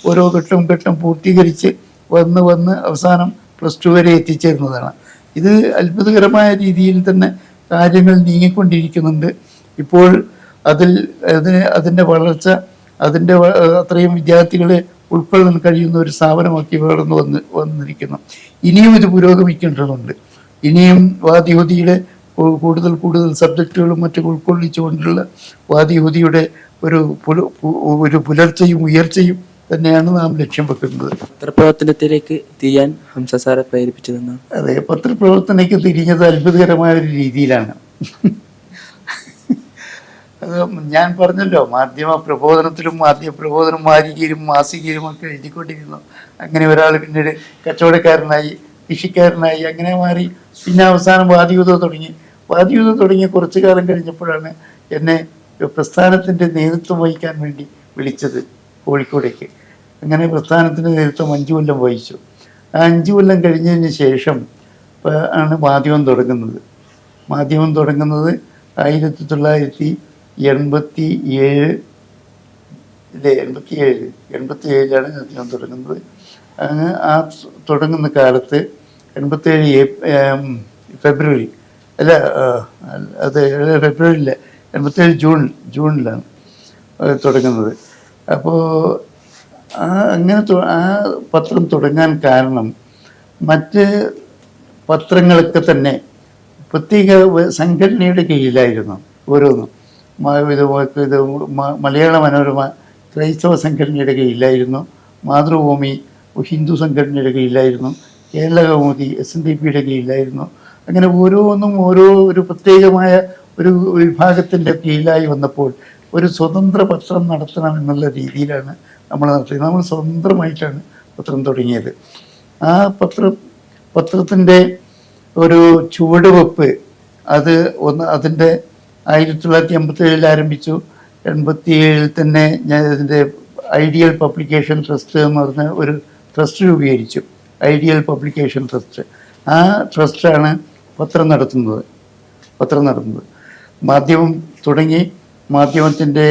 ഓരോ ഘട്ടം പൂർത്തീകരിച്ച് വന്ന് അവസാനം +2 വരെ എത്തിച്ചേരുന്നതാണ്. ഇത് അത്ഭുതകരമായ രീതിയിൽ തന്നെ കാര്യങ്ങൾ നീങ്ങിക്കൊണ്ടിരിക്കുന്നുണ്ട്. ഇപ്പോൾ അതിൻ്റെ വളർച്ച, അത്രയും വിദ്യാർത്ഥികളെ ഉൾക്കൊള്ളാൻ കഴിയുന്ന ഒരു സ്ഥാപനമാക്കി വളർന്നു വന്നിരിക്കുന്നു. ഇനിയും ഇത് പുരോഗമിക്കേണ്ടതുണ്ട്. ഇനിയും വാദിഹുദിയുടെ കൂടുതൽ സബ്ജക്റ്റുകളും മറ്റും ഉൾക്കൊള്ളിച്ചുകൊണ്ടുള്ള വാദിഹുദിയുടെ ഒരു പുലർച്ചയും ഉയർച്ചയും തന്നെയാണ് നാം ലക്ഷ്യം വെക്കുന്നത്. പത്രപ്രവർത്തനത്തിലേക്ക് തിരിയാൻ ഹംസ സാറെ പ്രേരിപ്പിച്ചതെന്നാണ്. അതെ, പത്രപ്രവർത്തനയ്ക്ക് തിരിഞ്ഞത് അത്ഭുതകരമായ ഒരു രീതിയിലാണ്. അത് ഞാൻ പറഞ്ഞല്ലോ, മാധ്യമ പ്രബോധനം വാരികയിലും മാസികയിലും ഒക്കെ എഴുതിക്കൊണ്ടിരുന്നു. അങ്ങനെ ഒരാൾ പിന്നീട് കച്ചവടക്കാരനായി, കൃഷിക്കാരനായി, അങ്ങനെ മാറി. പിന്നെ അവസാനം വാദിയൂത തുടങ്ങി കുറച്ചു കാലം കഴിഞ്ഞപ്പോഴാണ് എന്നെ പ്രസ്ഥാനത്തിൻ്റെ നേതൃത്വം വഹിക്കാൻ വേണ്ടി വിളിച്ചത് കോഴിക്കോടേക്ക്. അങ്ങനെ പ്രസ്ഥാനത്തിൻ്റെ നേതൃത്വം 5 കൊല്ലം വഹിച്ചു. ആ 5 കൊല്ലം കഴിഞ്ഞതിന് ശേഷം ആണ് മാധ്യമം തുടങ്ങുന്നത്. 1987 87-ലാണ് മാധ്യമം തുടങ്ങുന്നത്. ആ തുടങ്ങുന്ന കാലത്ത് 87 ഫെബ്രുവരി അല്ല, അത് ഫെബ്രുവരിയില്ല, 87 ജൂണിലാണ് തുടങ്ങുന്നത്. അപ്പോൾ അങ്ങനെ ആ പത്രം തുടങ്ങാൻ കാരണം മറ്റ് പത്രങ്ങളൊക്കെ തന്നെ പ്രത്യേക സംഘടനയുടെ കീഴിലായിരുന്നു ഓരോന്നും. മലയാള മനോരമ ക്രൈസ്തവ സംഘടനയുടെ കീഴിലായിരുന്നു, മാതൃഭൂമി ഹിന്ദു സംഘടനയുടെ കീഴിലായിരുന്നു, കേരള കൗമുദി SNDPയുടെ കീഴിലായിരുന്നു. അങ്ങനെ ഓരോന്നും ഒരു പ്രത്യേകമായ ഒരു വിഭാഗത്തിൻ്റെ കീഴിലായി വന്നപ്പോൾ ഒരു സ്വതന്ത്ര പത്രം നടത്തണം എന്നുള്ള രീതിയിലാണ് നമ്മൾ നടത്തിയത്. നമ്മൾ സ്വതന്ത്രമായിട്ടാണ് പത്രം തുടങ്ങിയത്. ആ പത്രത്തിൻ്റെ ഒരു ചുവടുവെപ്പ് അതിൻ്റെ 1987 ആരംഭിച്ചു. 87 തന്നെ ഞാൻ ഇതിൻ്റെ ഐഡിയൽ പബ്ലിക്കേഷൻ ട്രസ്റ്റ് എന്ന് പറഞ്ഞ ഒരു ട്രസ്റ്റ് രൂപീകരിച്ചു. Ideal publication trust. ആ ട്രസ്റ്റാണ് പത്രം നടത്തുന്നത്. മാധ്യമം തുടങ്ങി. മാധ്യമത്തിൻ്റെ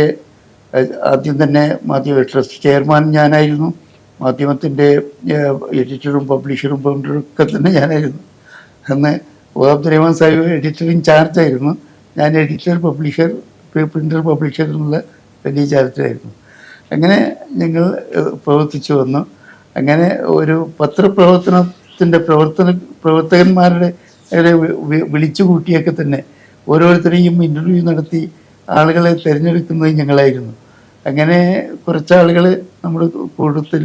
ആദ്യം തന്നെ മാധ്യമ ട്രസ്റ്റ് ചെയർമാൻ ഞാനായിരുന്നു. മാധ്യമത്തിൻ്റെ എഡിറ്ററും പബ്ലിഷറും ഫൗണ്ടറും ഒക്കെ തന്നെ ഞാനായിരുന്നു. അന്ന് അബ്ദുറഹ്മാൻ സാഹിബ് എഡിറ്റർ ഇൻചാർജായിരുന്നു. ഞാൻ എഡിറ്റർ, പബ്ലിഷർ, പ്രിൻ്റർ, പബ്ലിഷർ എന്നുള്ള വലിയ ചാർജായിരുന്നു. അങ്ങനെ ഞങ്ങൾ പ്രവർത്തിച്ചു വന്നു. അങ്ങനെ ഒരു പത്രപ്രവർത്തനത്തിൻ്റെ പ്രവർത്തകന്മാരുടെ വിളിച്ചു കൂട്ടിയൊക്കെ തന്നെ ഓരോരുത്തരെയും ഇൻ്റർവ്യൂ നടത്തി ആളുകളെ തിരഞ്ഞെടുക്കുന്നത് ഞങ്ങളായിരുന്നു. അങ്ങനെ കുറച്ചാളുകൾ നമ്മുടെ കൂട്ടത്തിൽ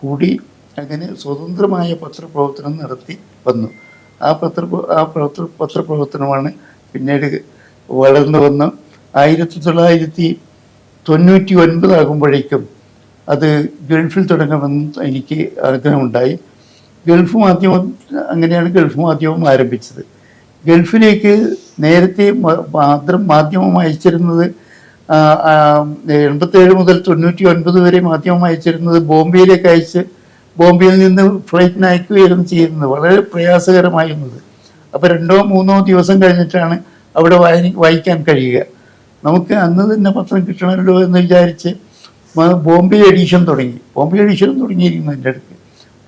കൂടി അങ്ങനെ സ്വതന്ത്രമായ പത്രപ്രവർത്തനം നടത്തി വന്നു. ആ പത്രപ്രവർത്തനമാണ് പിന്നീട് വളർന്നു വന്ന് 1999 ആകുമ്പോഴേക്കും അത് ഗൾഫിൽ തുടങ്ങണമെന്ന് എനിക്ക് ആഗ്രഹമുണ്ടായി. അങ്ങനെയാണ് ഗൾഫ് മാധ്യമം ആരംഭിച്ചത്. ഗൾഫിലേക്ക് നേരത്തെ മാധ്യമം അയച്ചിരുന്നത് 87 മുതൽ 99 വരെ മാധ്യമം അയച്ചിരുന്നത് ബോംബെയിലേക്ക് അയച്ച് ബോംബെയിൽ നിന്ന് ഫ്ലൈറ്റിന് അയക്കുകയായിരുന്നു ചെയ്യുന്നത്. വളരെ പ്രയാസകരമായിരുന്നത്. അപ്പോൾ 2-3 ദിവസം കഴിഞ്ഞിട്ടാണ് അവിടെ വായിക്കാൻ കഴിയുക. നമുക്ക് അന്ന് തന്നെ പത്രം കിട്ടണമല്ലോ എന്ന് വിചാരിച്ച് ബോംബെ എഡിഷൻ തുടങ്ങിയിരുന്നു എൻ്റെ അടുത്ത്.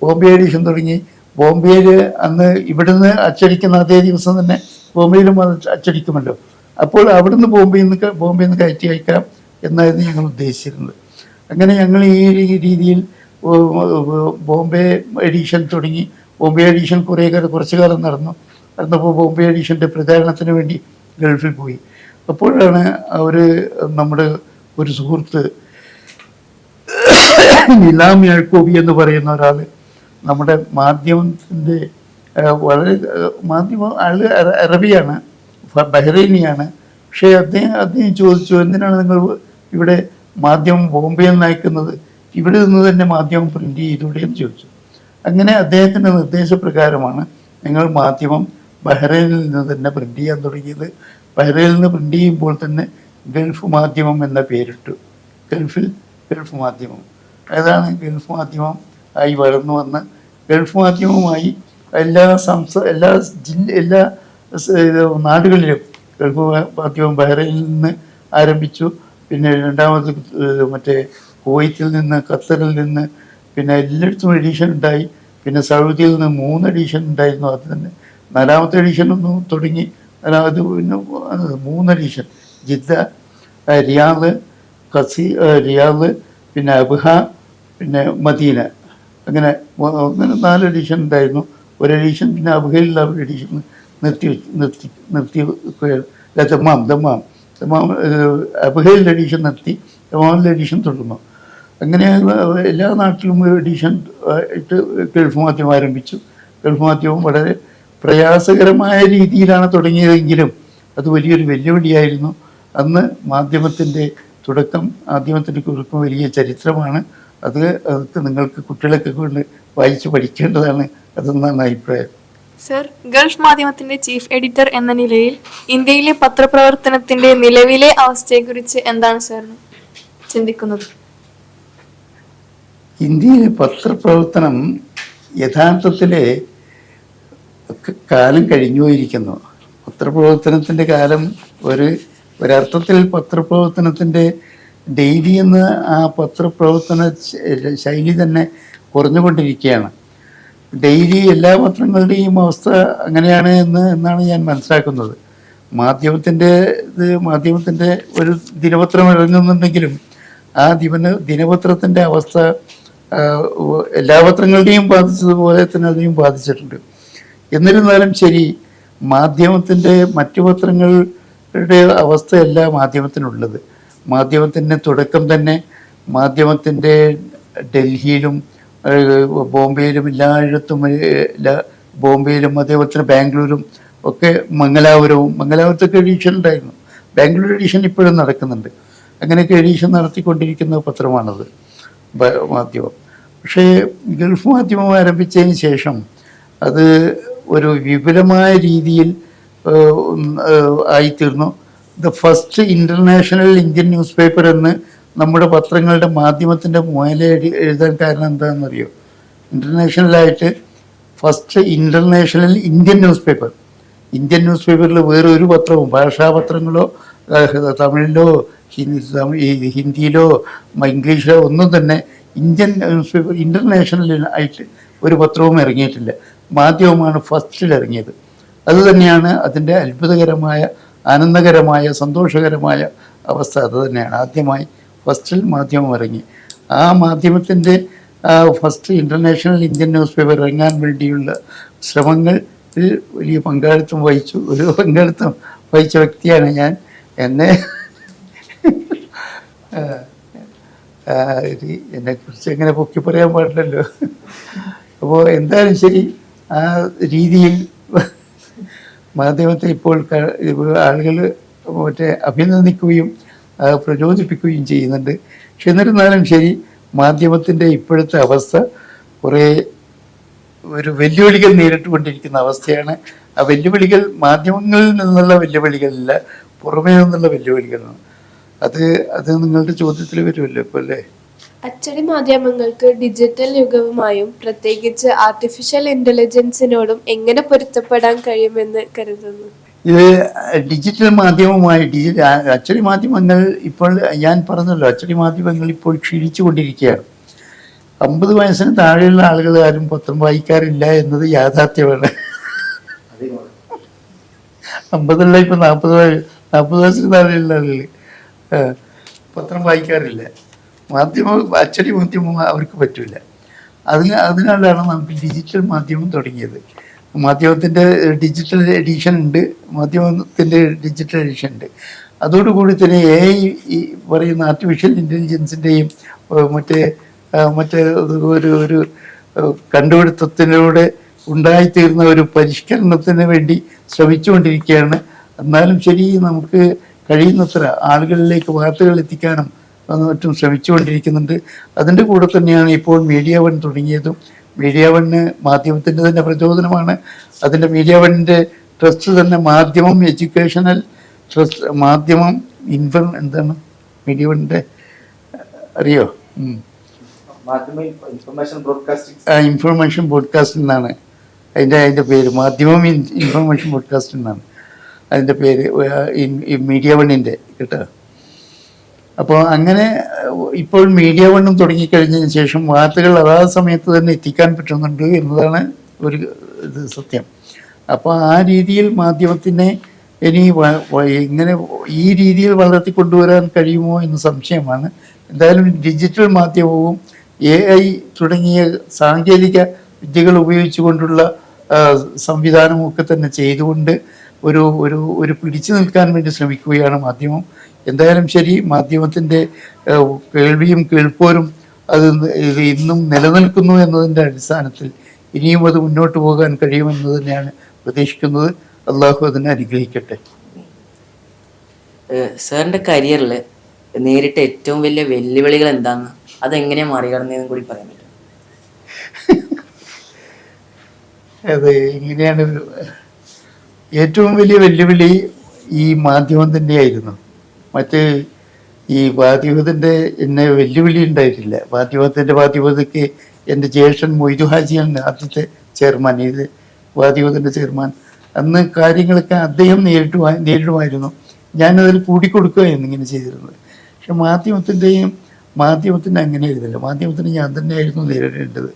ബോംബെ എഡിഷൻ തുടങ്ങി. ബോംബെയിൽ അന്ന് ഇവിടുന്ന് അച്ചടിക്കുന്ന അതേ ദിവസം തന്നെ ബോംബെയിലും അച്ചടിക്കുമല്ലോ. അപ്പോൾ അവിടുന്ന് ബോംബെയിൽ നിന്ന് കയറ്റി അയക്കാം എന്നായിരുന്നു ഞങ്ങൾ ഉദ്ദേശിച്ചിരുന്നത്. അങ്ങനെ ഞങ്ങൾ ഈ രീതിയിൽ ബോംബെ എഡിഷൻ തുടങ്ങി. ബോംബെ എഡിഷൻ കുറച്ചു കാലം നടന്നപ്പോൾ ബോംബെ എഡിഷൻ്റെ പ്രചാരണത്തിന് വേണ്ടി ഗൾഫിൽ പോയി. അപ്പോഴാണ് നമ്മുടെ ഒരു സുഹൃത്ത് നിലാം യാക്കോബി എന്ന് പറയുന്ന ഒരാൾ നമ്മുടെ മാധ്യമത്തിൻ്റെ വളരെ ആള് അറബിയാണ്, ബഹ്റൈനിയാണ്. പക്ഷേ അദ്ദേഹം ചോദിച്ചു, എന്തിനാണ് നിങ്ങൾ ഇവിടെ മാധ്യമം ബോംബെയിൽ നിന്ന് അയക്കുന്നത്? ഇവിടെ നിന്ന് തന്നെ മാധ്യമം പ്രിന്റ് ചെയ്തൂടെ എന്ന് ചോദിച്ചു. അങ്ങനെ അദ്ദേഹത്തിൻ്റെ നിർദ്ദേശപ്രകാരമാണ് ഞങ്ങൾ മാധ്യമം ബഹ്റൈനിൽ നിന്ന് തന്നെ പ്രിന്റ് ചെയ്യാൻ തുടങ്ങിയത്. ബഹ്റൈനിൽ നിന്ന് പ്രിന്റ് ചെയ്യുമ്പോൾ തന്നെ ഗൾഫ് മാധ്യമം എന്ന പേരിട്ടു. ഗൾഫ് മാധ്യമം. അതാണ് ഗൾഫ് മാധ്യമം ആയി വളർന്നു വന്ന് ഗൾഫ് മാധ്യമവുമായി എല്ലാ എല്ലാ നാടുകളിലും ഗൾഫ് മാധ്യമം ബഹ്റൈനിൽ നിന്ന് ആരംഭിച്ചു. പിന്നെ രണ്ടാമത് മറ്റേ കുവൈത്തിൽ നിന്ന്, ഖത്തറിൽ നിന്ന്, പിന്നെ എല്ലായിടത്തും എഡീഷൻ ഉണ്ടായി. പിന്നെ സൗദിയിൽ നിന്ന് 3 എഡീഷൻ ഉണ്ടായിരുന്നു. അത് തന്നെ 4ാമത്തെ എഡീഷൻ ഒന്നും തുടങ്ങി. അതായത് പിന്നെ 3 എഡീഷൻ ജിദ്ദ, റിയാദ്, റിയാദ്, പിന്നെ അബ്ഹ, പിന്നെ മദീന, അങ്ങനെ 4 എഡീഷൻ ഉണ്ടായിരുന്നു. ഒരു എഡീഷൻ പിന്നെ അബ്ഹയിലുള്ള ഒരു എഡീഷൻ നിർത്തി ദമാം അബ്ഹയിൽ എഡീഷൻ നിർത്തി, ദമാമിൽ എഡീഷൻ തുടർന്നു. അങ്ങനെ എല്ലാ നാട്ടിലും എഡീഷൻ ആയിട്ട് ഗൾഫ് മാധ്യമം ആരംഭിച്ചു. ഗൾഫ് മാധ്യമം വളരെ പ്രയാസകരമായ രീതിയിലാണ് തുടങ്ങിയതെങ്കിലും അത് വലിയൊരു വെല്ലുവിളിയായിരുന്നു. അന്ന് മാധ്യമത്തിൻ്റെ തുടക്കം വലിയ ചരിത്രമാണ്. അതൊക്കെ നിങ്ങൾക്ക് കുട്ടികളൊക്കെ കൊണ്ട് വായിച്ച് പഠിക്കേണ്ടതാണ്. അതെന്നാണ് അഭിപ്രായം. സർ, ഗൾഫ് മാധ്യമത്തിന്റെ ചീഫ് എഡിറ്റർ എന്ന നിലയിൽ ഇന്ത്യയിലെ പത്രപ്രവർത്തനത്തിന്റെ നിലവിലെ അവസ്ഥയെക്കുറിച്ച് എന്താണ് സാറിന് ചിന്തിക്കുന്നത്? ഇന്ത്യയിലെ പത്രപ്രവർത്തനം യഥാർത്ഥത്തിൽ കാലം കഴിഞ്ഞു പോയിരിക്കുന്നു. പത്രപ്രവർത്തനത്തിൻ്റെ കാലം ഒരർത്ഥത്തിൽ പത്രപ്രവർത്തനത്തിൻ്റെ ഡെയിലി എന്ന ആ പത്രപ്രവർത്തന ശൈലി തന്നെ കുറഞ്ഞുകൊണ്ടിരിക്കുകയാണ്. ഡെയിലി എല്ലാ പത്രങ്ങളുടെയും അവസ്ഥ അങ്ങനെയാണ് എന്നാണ് ഞാൻ മനസ്സിലാക്കുന്നത്. മാധ്യമത്തിൻ്റെ ഒരു ദിനപത്രം ഇറങ്ങുന്നുണ്ടെങ്കിലും ആ ദിനപത്രത്തിൻ്റെ അവസ്ഥ എല്ലാ പത്രങ്ങളുടെയും ബാധിച്ചതുപോലെ തന്നെ അതിനെയും ബാധിച്ചിട്ടുണ്ട്. എന്നിരുന്നാലും ശരി, മാധ്യമത്തിൻ്റെ മറ്റു പത്രങ്ങളുടെ അവസ്ഥയല്ല മാധ്യമത്തിനുള്ളത്. മാധ്യമത്തിൻ്റെ തുടക്കം തന്നെ മാധ്യമത്തിൻ്റെ ഡൽഹിയിലും ബോംബെയിലും എല്ലായിടത്തും, ബോംബെയിലും അതേപോലെ തന്നെ ബാംഗ്ലൂരും ഒക്കെ മംഗലാപുരത്തൊക്കെ എഡീഷൻ ഉണ്ടായിരുന്നു. ബാംഗ്ലൂർ എഡീഷൻ ഇപ്പോഴും നടക്കുന്നുണ്ട്. അങ്ങനെയൊക്കെ എഡീഷൻ നടത്തിക്കൊണ്ടിരിക്കുന്ന പത്രമാണത് മാധ്യമം. പക്ഷേ ഗൾഫ് മാധ്യമം ആരംഭിച്ചതിന് ശേഷം അത് ഒരു വിപുലമായ രീതിയിൽ ആയിത്തീർന്നു. The first international Indian news paper എന്ന് നമ്മുടെ പത്രങ്ങളുടെ മാധ്യമത്തിൻ്റെ മുതലേ എഴുതാൻ കാരണം എന്താണെന്നറിയോ? ഇൻ്റർനാഷണലായിട്ട് ഫസ്റ്റ് ഇൻ്റർനാഷണൽ ഇന്ത്യൻ ന്യൂസ് പേപ്പറിൽ വേറൊരു പത്രവും, ഭാഷാപത്രങ്ങളോ തമിഴിലോ ഹിന്ദിയിലോ ഇംഗ്ലീഷിലോ ഒന്നും തന്നെ ഇന്ത്യൻ ന്യൂസ് പേപ്പർ ഇൻ്റർനാഷണൽ ആയിട്ട് ഒരു പത്രവും ഇറങ്ങിയിട്ടില്ല. മാധ്യമമാണ് ഫസ്റ്റിൽ ഇറങ്ങിയത്. അതുതന്നെയാണ് അതിൻ്റെ അത്ഭുതകരമായ, ആനന്ദകരമായ, സന്തോഷകരമായ അവസ്ഥ. അത് തന്നെയാണ് ആദ്യമായി ഫസ്റ്റിൽ മാധ്യമം ഇറങ്ങി. ആ മാധ്യമത്തിൻ്റെ first international Indian newspaper ഇറങ്ങാൻ വേണ്ടിയുള്ള ശ്രമങ്ങളിൽ വലിയ പങ്കാളിത്തം വഹിച്ച വ്യക്തിയാണ് ഞാൻ. എന്നെക്കുറിച്ച് എങ്ങനെ പൊക്കി പറയാൻ പാടില്ലല്ലോ. അപ്പോൾ എന്തായാലും ശരി, ആ രീതിയിൽ മാധ്യമത്തെ ഇപ്പോൾ ആളുകൾ അഭിനന്ദിക്കുകയും പ്രചോദിപ്പിക്കുകയും ചെയ്യുന്നുണ്ട്. പക്ഷെ എന്നിരുന്നാലും ശരി, മാധ്യമത്തിൻ്റെ ഇപ്പോഴത്തെ അവസ്ഥ കുറേ ഒരു വെല്ലുവിളികൾ നേരിട്ടുകൊണ്ടിരിക്കുന്ന അവസ്ഥയാണ്. ആ വെല്ലുവിളികൾ മാധ്യമങ്ങളിൽ നിന്നുള്ള വെല്ലുവിളികളല്ല, പുറമേ നിന്നുള്ള വെല്ലുവിളികളാണ്. അത് നിങ്ങളുടെ ചോദ്യത്തിൽ വരുമല്ലോ ഇപ്പോൾ അല്ലേ? അച്ചടി മാധ്യമങ്ങൾക്ക് ഡിജിറ്റൽ യുഗവുമായും പ്രത്യേകിച്ച് ആർട്ടിഫിഷ്യൽ ഇന്റലിജൻസിനോടും എങ്ങനെ പൊരുത്തപ്പെടാൻ കഴിയുമെന്ന് കരുതുന്നു? ഇത് ഡിജിറ്റൽ മാധ്യമമായി അച്ചടി മാധ്യമങ്ങൾ ഇപ്പോൾ ഞാൻ പറഞ്ഞല്ലോ, അച്ചടി മാധ്യമങ്ങൾ ഇപ്പോൾ ക്ഷീണിച്ചുകൊണ്ടിരിക്കുകയാണ്. 50 വയസ്സിന് താഴെയുള്ള ആളുകൾ ആരും പത്രം വായിക്കാറില്ല എന്നത് യാഥാർത്ഥ്യമാണ്. 50 ഇപ്പം 40 വയസ്സിന് താഴെയുള്ള ആളുകൾ പത്രം വായിക്കാറില്ല. അച്ചടി മാധ്യമം അവർക്ക് പറ്റില്ല. അതിനാലാണ് നമുക്ക് ഡിജിറ്റൽ മാധ്യമം തുടങ്ങിയത്. മാധ്യമത്തിൻ്റെ ഡിജിറ്റൽ എഡിഷൻ ഉണ്ട്. അതോടുകൂടി തന്നെ ഈ പറയുന്ന ആർട്ടിഫിഷ്യൽ ഇൻ്റലിജൻസിൻ്റെയും മറ്റേ ഒരു കണ്ടുപിടുത്തത്തിലൂടെ ഉണ്ടായിത്തീർന്ന ഒരു പരിഷ്കരണത്തിന് വേണ്ടി ശ്രമിച്ചുകൊണ്ടിരിക്കുകയാണ്. എന്നാലും ശരി, നമുക്ക് കഴിയുന്നത്ര ആളുകളിലേക്ക് വാർത്തകൾ എത്തിക്കാനും മറ്റും ശ്രമിച്ചുകൊണ്ടിരിക്കുന്നുണ്ട്. അതിൻ്റെ കൂടെ തന്നെയാണ് ഇപ്പോൾ മീഡിയ വൺ തുടങ്ങിയതും. മീഡിയ വണ്ണ് മാധ്യമത്തിൻ്റെ തന്നെ പ്രചോദനമാണ്. അതിൻ്റെ മീഡിയ വണ്ണിൻ്റെ ട്രസ്റ്റ് തന്നെ മാധ്യമം എഡ്യൂക്കേഷണൽ ട്രസ്റ്റ്, മാധ്യമം എന്താണ് മീഡിയ വണ്ണിൻ്റെ അറിയോ? ഇൻഫർമേഷൻ ഇൻഫർമേഷൻ ബ്രോഡ്കാസ്റ്റിംഗ് എന്നാണ് അതിൻ്റെ പേര്. മാധ്യമം ഇൻഫർമേഷൻ ബ്രോഡ്കാസ്റ്റിംഗ് എന്നാണ് അതിൻ്റെ പേര്, മീഡിയ വണ്ണിൻ്റെ കേട്ടോ. അപ്പോൾ അങ്ങനെ ഇപ്പോൾ മീഡിയ വണ്ണും തുടങ്ങിക്കഴിഞ്ഞതിന് ശേഷം വാർത്തകൾ അതാത് സമയത്ത് തന്നെ എത്തിക്കാൻ പറ്റുന്നുണ്ട് എന്നതാണ് ഒരു ഇത് സത്യം. അപ്പോൾ ആ രീതിയിൽ മാധ്യമത്തിനെ ഇനി ഇങ്ങനെ ഈ രീതിയിൽ വളർത്തിക്കൊണ്ടുവരാൻ കഴിയുമോ എന്ന് സംശയമാണ്. എന്തായാലും ഡിജിറ്റൽ മാധ്യമവും AI തുടങ്ങിയ സാങ്കേതിക വിദ്യകൾ ഉപയോഗിച്ചുകൊണ്ടുള്ള സംവിധാനവും ഒക്കെ തന്നെ ചെയ്തുകൊണ്ട് ഒരു ഒരു ഒരു പിടിച്ചു നിൽക്കാൻ വേണ്ടി ശ്രമിക്കുകയാണ് മാധ്യമം. എന്തായാലും ശരി, മാധ്യമത്തിൻ്റെ കേൾവിയും കേൾപ്പോരും അത് ഇന്നും നിലനിൽക്കുന്നു എന്നതിൻ്റെ അടിസ്ഥാനത്തിൽ ഇനിയും അത് മുന്നോട്ട് പോകാൻ കഴിയുമെന്ന് തന്നെയാണ് പ്രതീക്ഷിക്കുന്നത്. അള്ളാഹു അതിനെ അനുഗ്രഹിക്കട്ടെ. സാറിന്റെ കരിയറിൽ നേരിട്ട ഏറ്റവും വലിയ വെല്ലുവിളികൾ എന്താന്ന്, അതെങ്ങനെയാ മറികടന്നതെന്ന് കൂടി പറയാൻ പറ്റും? അത് ഇങ്ങനെയാണ്. ഏറ്റവും വലിയ വെല്ലുവിളി ഈ മാധ്യമം തന്നെയായിരുന്നു. മറ്റ് ഈ മാധ്യമത്തിൻ്റെ എന്നെ വെല്ലുവിളി ഉണ്ടായിട്ടില്ല. മാധ്യമത്തിക്ക് എൻ്റെ ജ്യേഷ്ഠൻ മൊയ്തു ഹാജിയാണ് ആദ്യത്തെ ചെയർമാൻ, ഇത് മാധ്യമത്തിൻ്റെ ചെയർമാൻ. അന്ന് കാര്യങ്ങളൊക്കെ അദ്ദേഹം നേരിടുമായിരുന്നു, ഞാനതിൽ കൂടിക്കൊടുക്കുകയായിരുന്നു ഇങ്ങനെ ചെയ്തിരുന്നത്. പക്ഷെ മാധ്യമത്തിന് അങ്ങനെ ആയിരുന്നില്ല. മാധ്യമത്തിന് ഞാൻ തന്നെയായിരുന്നു നേരിടേണ്ടത്.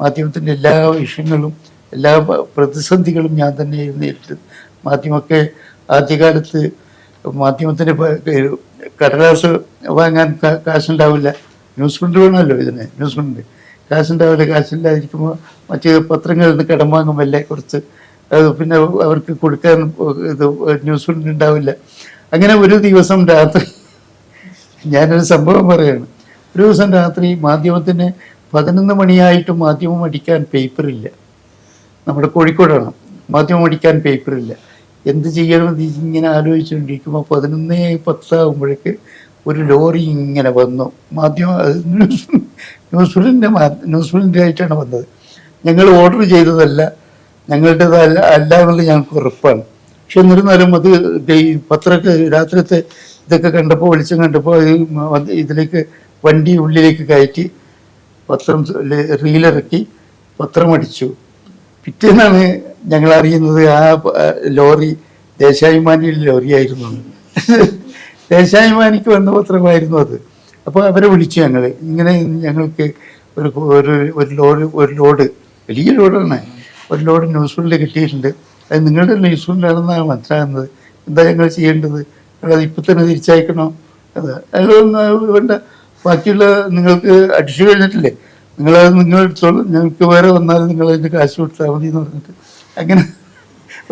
മാധ്യമത്തിൻ്റെ എല്ലാ വിഷയങ്ങളും എല്ലാ പ്രതിസന്ധികളും ഞാൻ തന്നെയായിരുന്നു നേരിട്ടത്. മാധ്യമമൊക്കെ ആദ്യകാലത്ത് മാധ്യമത്തിന് കടലാസ് വാങ്ങാൻ കാശുണ്ടാവില്ല, ന്യൂസ് പ്രിൻ്റ് വേണമല്ലോ ഇതിന്, ന്യൂസ് പ്രിൻ്റ് കാശുണ്ടാവില്ല. കാശില്ലാതിരിക്കുമ്പോൾ മറ്റ് പത്രങ്ങളിൽ നിന്ന് കടം വാങ്ങുമല്ലേ കുറച്ച്, പിന്നെ അവർക്ക് കൊടുക്കാൻ ഇത് ന്യൂസ് പ്രിൻ്റ് ഉണ്ടാവില്ല. അങ്ങനെ ഒരു ദിവസം രാത്രി, ഞാനൊരു സംഭവം പറയുകയാണ്, ഒരു ദിവസം രാത്രി മാധ്യമത്തിന് 11 മണിയായിട്ടും മാധ്യമം അടിക്കാൻ പേപ്പറില്ല. നമ്മുടെ കോഴിക്കോടാണ്, മാധ്യമം അടിക്കാൻ പേപ്പറില്ല. എന്ത് ചെയ്യണമെന്ന് ഇങ്ങനെ ആലോചിച്ചുകൊണ്ടിരിക്കുമ്പോൾ 11:10 ഒരു ലോറി ഇങ്ങനെ വന്നു. ന്യൂസ് പ്രിൻ്റ് ആയിട്ടാണ് വന്നത്. ഞങ്ങൾ ഓർഡർ ചെയ്തതല്ല, ഞങ്ങളുടേതല്ല എന്നുള്ളത് ഞങ്ങൾക്ക് ഉറപ്പാണ്. പക്ഷെ എന്നിരുന്നാലും അത് പത്രമൊക്കെ രാത്രിത്തെ ഇതൊക്കെ കണ്ടപ്പോൾ, വെളിച്ചം കണ്ടപ്പോൾ ഇതിലേക്ക് വണ്ടി ഉള്ളിലേക്ക് കയറ്റി പത്രം റീലിറക്കി പത്രം അടിച്ചു. പിറ്റേന്നാണ് ഞങ്ങൾ അറിയുന്നത് ആ ലോറി ദേശാഭിമാനിയുടെ ലോറിയായിരുന്നു. ദേശാഭിമാനിക്ക് വന്ന പത്രമായിരുന്നു അത്. അപ്പോൾ അവരെ വിളിച്ചു ഞങ്ങൾ, ഇങ്ങനെ ഞങ്ങൾക്ക് ഒരു ലോഡ് വലിയ ലോഡാണ്, ഒരു ലോഡ് ന്യൂസ് പ്രിൻ്റ് കിട്ടിയിട്ടുണ്ട്, അത് നിങ്ങളുടെ ന്യൂസ് പ്രിൻ്റാണെന്നാണ് മനസ്സിലാകുന്നത്, എന്താ ഞങ്ങൾ ചെയ്യേണ്ടത്? അത് ഇപ്പം തന്നെ തിരിച്ചയക്കണോ? അത് വേണ്ട, ബാക്കിയുള്ള നിങ്ങൾക്ക് അടിച്ചു കഴിഞ്ഞിട്ടില്ലേ, ഞങ്ങൾക്ക് വേറെ വന്നാലും നിങ്ങൾ അതിൻ്റെ കാശ് കൊടുത്താൽ മതി എന്ന് പറഞ്ഞിട്ട് അങ്ങനെ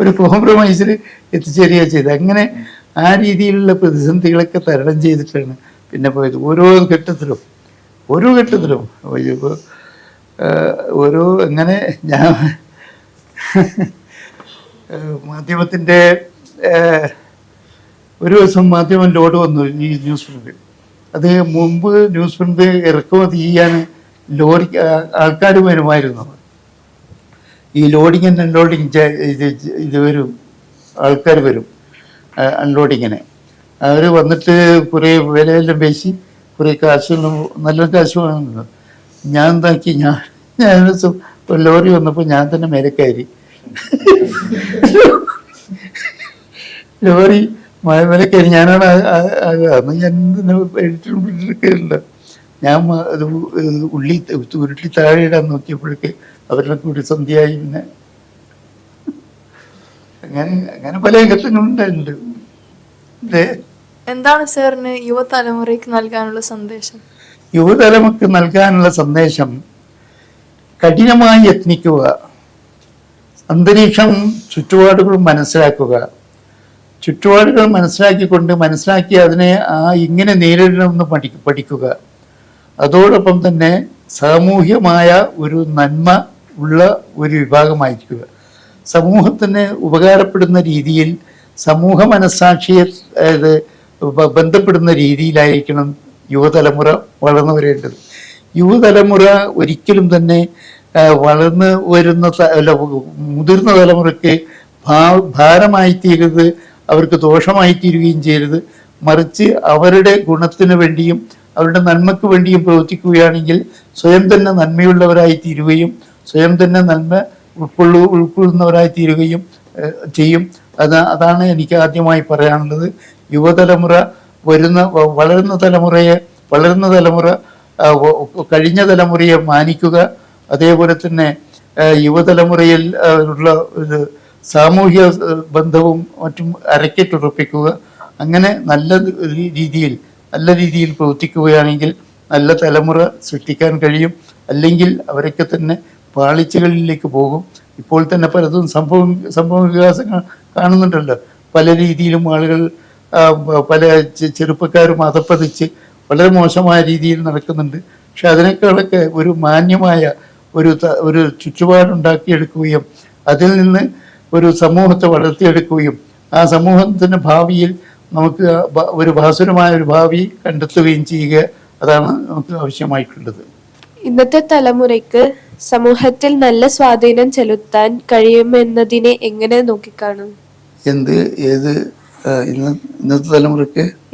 ഒരു കോംപ്രമൈസിൽ എത്തിച്ചേരുകയാണ് ചെയ്തത്. അങ്ങനെ ആ രീതിയിലുള്ള പ്രതിസന്ധികളൊക്കെ തരണം ചെയ്തിട്ടാണ് പിന്നെ പോയത്. ഓരോ ഘട്ടത്തിലും അങ്ങനെ ഞാൻ മാധ്യമത്തിൻ്റെ ഒരു ദിവസം മാധ്യമം ലോഡ് വന്നു, ഈ ന്യൂസ് പ്രിൻ്റ്. അത് മുമ്പ് ന്യൂസ് പ്രിൻ്റ് ഇറക്കുമതി ചെയ്യാൻ ലോറി ആൾക്കാർ വരുമായിരുന്നു. ഈ ലോഡിങ് ആൻഡ് അൺലോഡിങ് ഇത് വരും, ആൾക്കാർ വരും അൺലോഡിങ്ങിന്. അവർ വന്നിട്ട് കുറേ വിലയെല്ലാം പേശി കുറേ കാശുകളും നല്ല കാശ് വാങ്ങുന്നു. ഞാൻ എന്താക്കി, ഞാൻ ഒരു ലോറി വന്നപ്പോൾ ഞാൻ തന്നെ മേലെ കയറി. ലോറി മേലെ കയറി, ഞാനാണ് അന്ന് ഞാൻ എഡിറ്ററുണ്ട്. ഞാൻ അത് ഉരുട്ടി താഴെ ഇടാൻ നോക്കിയപ്പോഴേക്ക് അവരുടെ കൂടി സന്ധ്യയായി. പിന്നെ അങ്ങനെ പല ഘട്ടങ്ങളുണ്ടായിട്ടുണ്ട്. എന്താണ് സാറിന് യുവതലമുറയ്ക്ക് നൽകാനുള്ള സന്ദേശം? യുവതലമുറയ്ക്ക് നൽകാനുള്ള സന്ദേശം കഠിനമായി യത്നിക്കുക, അന്തരീക്ഷം ചുറ്റുപാടുകൾ മനസ്സിലാക്കുക, ചുറ്റുപാടുകൾ മനസ്സിലാക്കി അതിനെ ഇങ്ങനെ നേരിടണമെന്ന് പഠിക്കുക. അതോടൊപ്പം തന്നെ സാമൂഹ്യമായ ഒരു നന്മ ഉള്ള ഒരു വിഭാഗമായിരിക്കുക. സമൂഹത്തിന് ഉപകാരപ്പെടുന്ന രീതിയിൽ, സമൂഹ മനസ്സാക്ഷിയെ ബന്ധപ്പെടുന്ന രീതിയിലായിരിക്കണം യുവതലമുറ വളർന്നു വരേണ്ടത്. യുവതലമുറ ഒരിക്കലും തന്നെ വളർന്നു വരുന്ന മുതിർന്ന തലമുറയ്ക്ക് ഭാരമായി തീരരുത്, അവർക്ക് ദോഷമായി തീരുകയും ചെയ്യരുത്. മറിച്ച് അവരുടെ ഗുണത്തിന് വേണ്ടിയും അവരുടെ നന്മയ്ക്ക് വേണ്ടിയും പ്രവർത്തിക്കുകയാണെങ്കിൽ സ്വയം തന്നെ നന്മയുള്ളവരായി തീരുകയും സ്വയം തന്നെ നന്മ ഉൾക്കൊള്ളുന്നവരായി തീരുകയും ചെയ്യും. അതാണ് എനിക്ക് ആദ്യമായി പറയാനുള്ളത്. യുവതലമുറ വളരുന്ന തലമുറ കഴിഞ്ഞ തലമുറയെ മാനിക്കുക. അതേപോലെ തന്നെ യുവതലമുറയിൽ ഉള്ള ഒരു സാമൂഹ്യ ബന്ധവും മറ്റും അരക്കിട്ടുറപ്പിക്കുക. അങ്ങനെ നല്ല രീതിയിൽ പ്രവർത്തിക്കുകയാണെങ്കിൽ നല്ല തലമുറ സൃഷ്ടിക്കാൻ കഴിയും. അല്ലെങ്കിൽ അവരൊക്കെ തന്നെ പാളിച്ചകളിലേക്ക് പോകും. ഇപ്പോൾ തന്നെ പലതും സംഭവ വികാസങ്ങൾ കാണുന്നുണ്ടല്ലോ. പല രീതിയിലും ആളുകൾ പല ചെറുപ്പക്കാരും അധപ്പതിച്ച് വളരെ മോശമായ രീതിയിൽ നടക്കുന്നുണ്ട്. പക്ഷെ അതിനേക്കാളൊക്കെ ഒരു മാന്യമായ ഒരു ചുറ്റുപാടുണ്ടാക്കിയെടുക്കുകയും അതിൽ നിന്ന് ഒരു സമൂഹത്തെ വളർത്തിയെടുക്കുകയും ആ സമൂഹത്തിൻ്റെ ഭാവിയിൽ നമുക്ക് ഒരു ഭാസുരമായ ഒരു ഭാവി കണ്ടെത്തുകയും ചെയ്യുക, അതാണ് നമുക്ക് ആവശ്യമായിട്ടുള്ളത്. ഇന്നത്തെ തലമുറയ്ക്ക് സമൂഹത്തിൽ നല്ല സ്വാധീനം ചെലുത്താൻ കഴിയുമെന്നതിനെ എങ്ങനെ നോക്കിക്കാണും?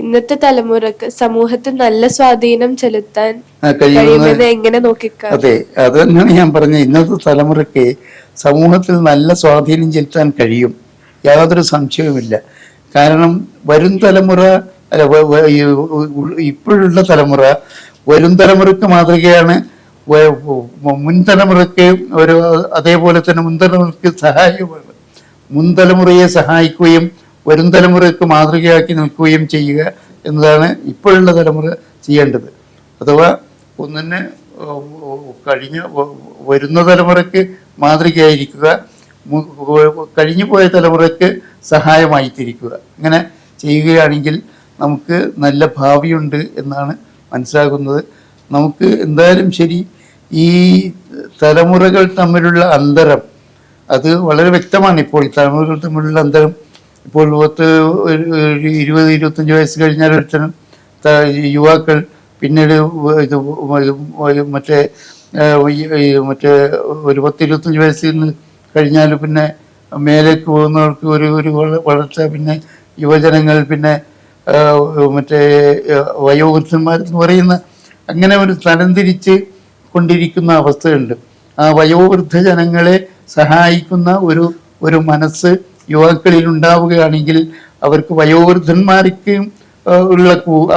ഇന്നത്തെ തലമുറക്ക് സമൂഹത്തിൽ നല്ല സ്വാധീനം ചെലുത്താൻ കഴിയുമെന്ന് എങ്ങനെ നോക്കിക്കാണും? അതെ, അത് തന്നെയാണ് ഞാൻ പറഞ്ഞത്. ഇന്നത്തെ തലമുറയ്ക്ക് സമൂഹത്തിൽ നല്ല സ്വാധീനം ചെലുത്താൻ കഴിയും, യാതൊരു സംശയവുമില്ല. കാരണം വരും തലമുറ ഇപ്പോഴുള്ള തലമുറ വരും തലമുറക്ക് മാതൃകയാണ്. മുൻതലമുറയ്ക്ക് അതേപോലെ തന്നെ മുൻതലമുറയ്ക്ക് സഹായമാണ്. മുൻതലമുറയെ സഹായിക്കുകയും വരും തലമുറയ്ക്ക് മാതൃകയാക്കി നിൽക്കുകയും ചെയ്യുക എന്നതാണ് ഇപ്പോഴുള്ള തലമുറ ചെയ്യേണ്ടത്. അഥവാ ഒന്നിനെ വരുന്ന തലമുറയ്ക്ക് മാതൃകയായിരിക്കുക, കഴിഞ്ഞു പോയ തലമുറയ്ക്ക് സഹായമായി തിരിക്കുക. ഇങ്ങനെ ചെയ്യുകയാണെങ്കിൽ നമുക്ക് നല്ല ഭാവിയുണ്ട് എന്നാണ് മനസ്സിലാകുന്നത്. നമുക്ക് എന്തായാലും ശരി, ഈ തലമുറകൾ തമ്മിലുള്ള അന്തരം അത് വളരെ വ്യക്തമാണ്. ഇപ്പോൾ തലമുറകൾ തമ്മിലുള്ള അന്തരം ഇപ്പോൾ 20-25 വയസ്സ് കഴിഞ്ഞാൽ ഒരുത്തനും യുവാക്കൾ പിന്നീട് മറ്റേ ഒരു 10-25 വയസ്സിൽ കഴിഞ്ഞാൽ പിന്നെ മേലേക്ക് പോകുന്നവർക്ക് ഒരു വളർച്ച, പിന്നെ യുവജനങ്ങൾ, പിന്നെ മറ്റേ വയോവൃദ്ധന്മാരെന്ന് പറയുന്ന അങ്ങനെ ഒരു തരംതിരിച്ച് കൊണ്ടിരിക്കുന്ന അവസ്ഥയുണ്ട്. ആ വയോവൃദ്ധ ജനങ്ങളെ സഹായിക്കുന്ന ഒരു മനസ്സ് യുവാക്കളിൽ ഉണ്ടാവുകയാണെങ്കിൽ അവർക്ക് വയോവൃദ്ധന്മാർക്ക് ഉള്ള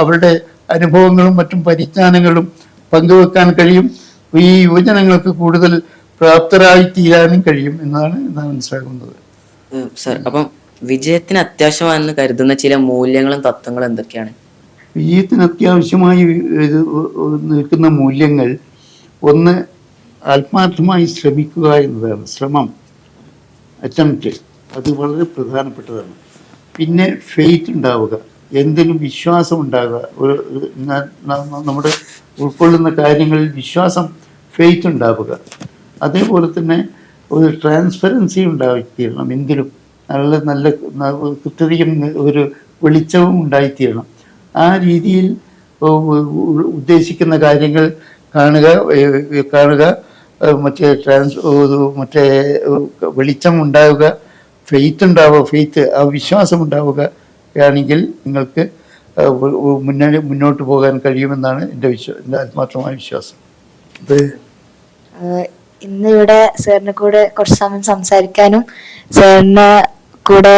അവരുടെ അനുഭവങ്ങളും മറ്റും പരിജ്ഞാനങ്ങളും പങ്കുവെക്കാൻ കഴിയും. ഈ യുവജനങ്ങൾക്ക് കൂടുതൽ പ്രാപ്തരായി തീരാനും കഴിയും എന്നാണ് മനസ്സിലാക്കുന്നത്. സർ, അപ്പം വിജയത്തിന് അത്യാവശ്യമാണെന്ന് കരുതുന്ന ചില മൂല്യങ്ങളും തത്വങ്ങളും എന്തൊക്കെയാണ്? വിജയത്തിന് അത്യാവശ്യമായി നിൽക്കുന്ന മൂല്യങ്ങൾ, ഒന്ന് ആത്മാർത്ഥമായി ശ്രമിക്കുക എന്നതാണ്. ശ്രമം, അറ്റംപ്റ്റ്, അത് വളരെ പ്രധാനപ്പെട്ടതാണ്. പിന്നെ ഫെയ്ത്ത് ഉണ്ടാവുക, എന്തിനും വിശ്വാസം ഉണ്ടാകുക. നമ്മുടെ ഉൾക്കൊള്ളുന്ന കാര്യങ്ങളിൽ വിശ്വാസം, ഫെയ്ത്ത് ഉണ്ടാവുക. അതേപോലെ തന്നെ ഒരു ട്രാൻസ്പെറൻസി ഉണ്ടായിത്തീരണം. എന്തിനും നല്ല കൃത്യതയും ഒരു വെളിച്ചവും ഉണ്ടായിത്തീരണം. ആ രീതിയിൽ ഉദ്ദേശിക്കുന്ന കാര്യങ്ങൾ കാണുക, മറ്റേ വെളിച്ചം ഉണ്ടാവുക, ഫെയ്ത്ത് ആ വിശ്വാസം ഉണ്ടാവുക ആണെങ്കിൽ നിങ്ങൾക്ക് മുന്നോട്ട് പോകാൻ കഴിയുമെന്നാണ് എൻ്റെ ആത്മാർത്ഥമായ വിശ്വാസം. ഇന്നിവിടെ സാറിന് കൂടെ കുറച്ച് സമയം സംസാരിക്കാനും സാറിന് കൂടെ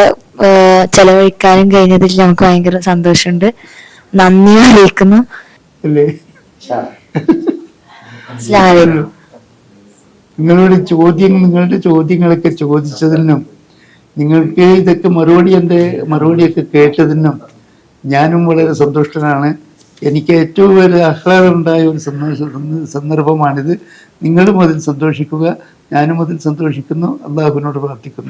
ചെലവഴിക്കാനും കഴിഞ്ഞതിൽ നമുക്ക് ഭയങ്കര സന്തോഷമുണ്ട്. നന്ദി അറിയിക്കുന്നു. നിങ്ങളുടെ ചോദ്യങ്ങളൊക്കെ ചോദിച്ചതിനും നിങ്ങൾക്ക് ഇതൊക്കെ മറുപടിയൊക്കെ കേട്ടതിനും ഞാനും വളരെ സന്തുഷ്ടനാണ്. എനിക്ക് ഏറ്റവും ഒരു ആഹ്ലാദമുണ്ടായ ഒരു സന്ദർഭമാണിത്. നിങ്ങളും അതിൽ സന്തോഷിക്കുക, ഞാനും അതിൽ സന്തോഷിക്കുന്നു. അള്ളാഹുവിനോട് പ്രാർത്ഥിക്കുന്നു.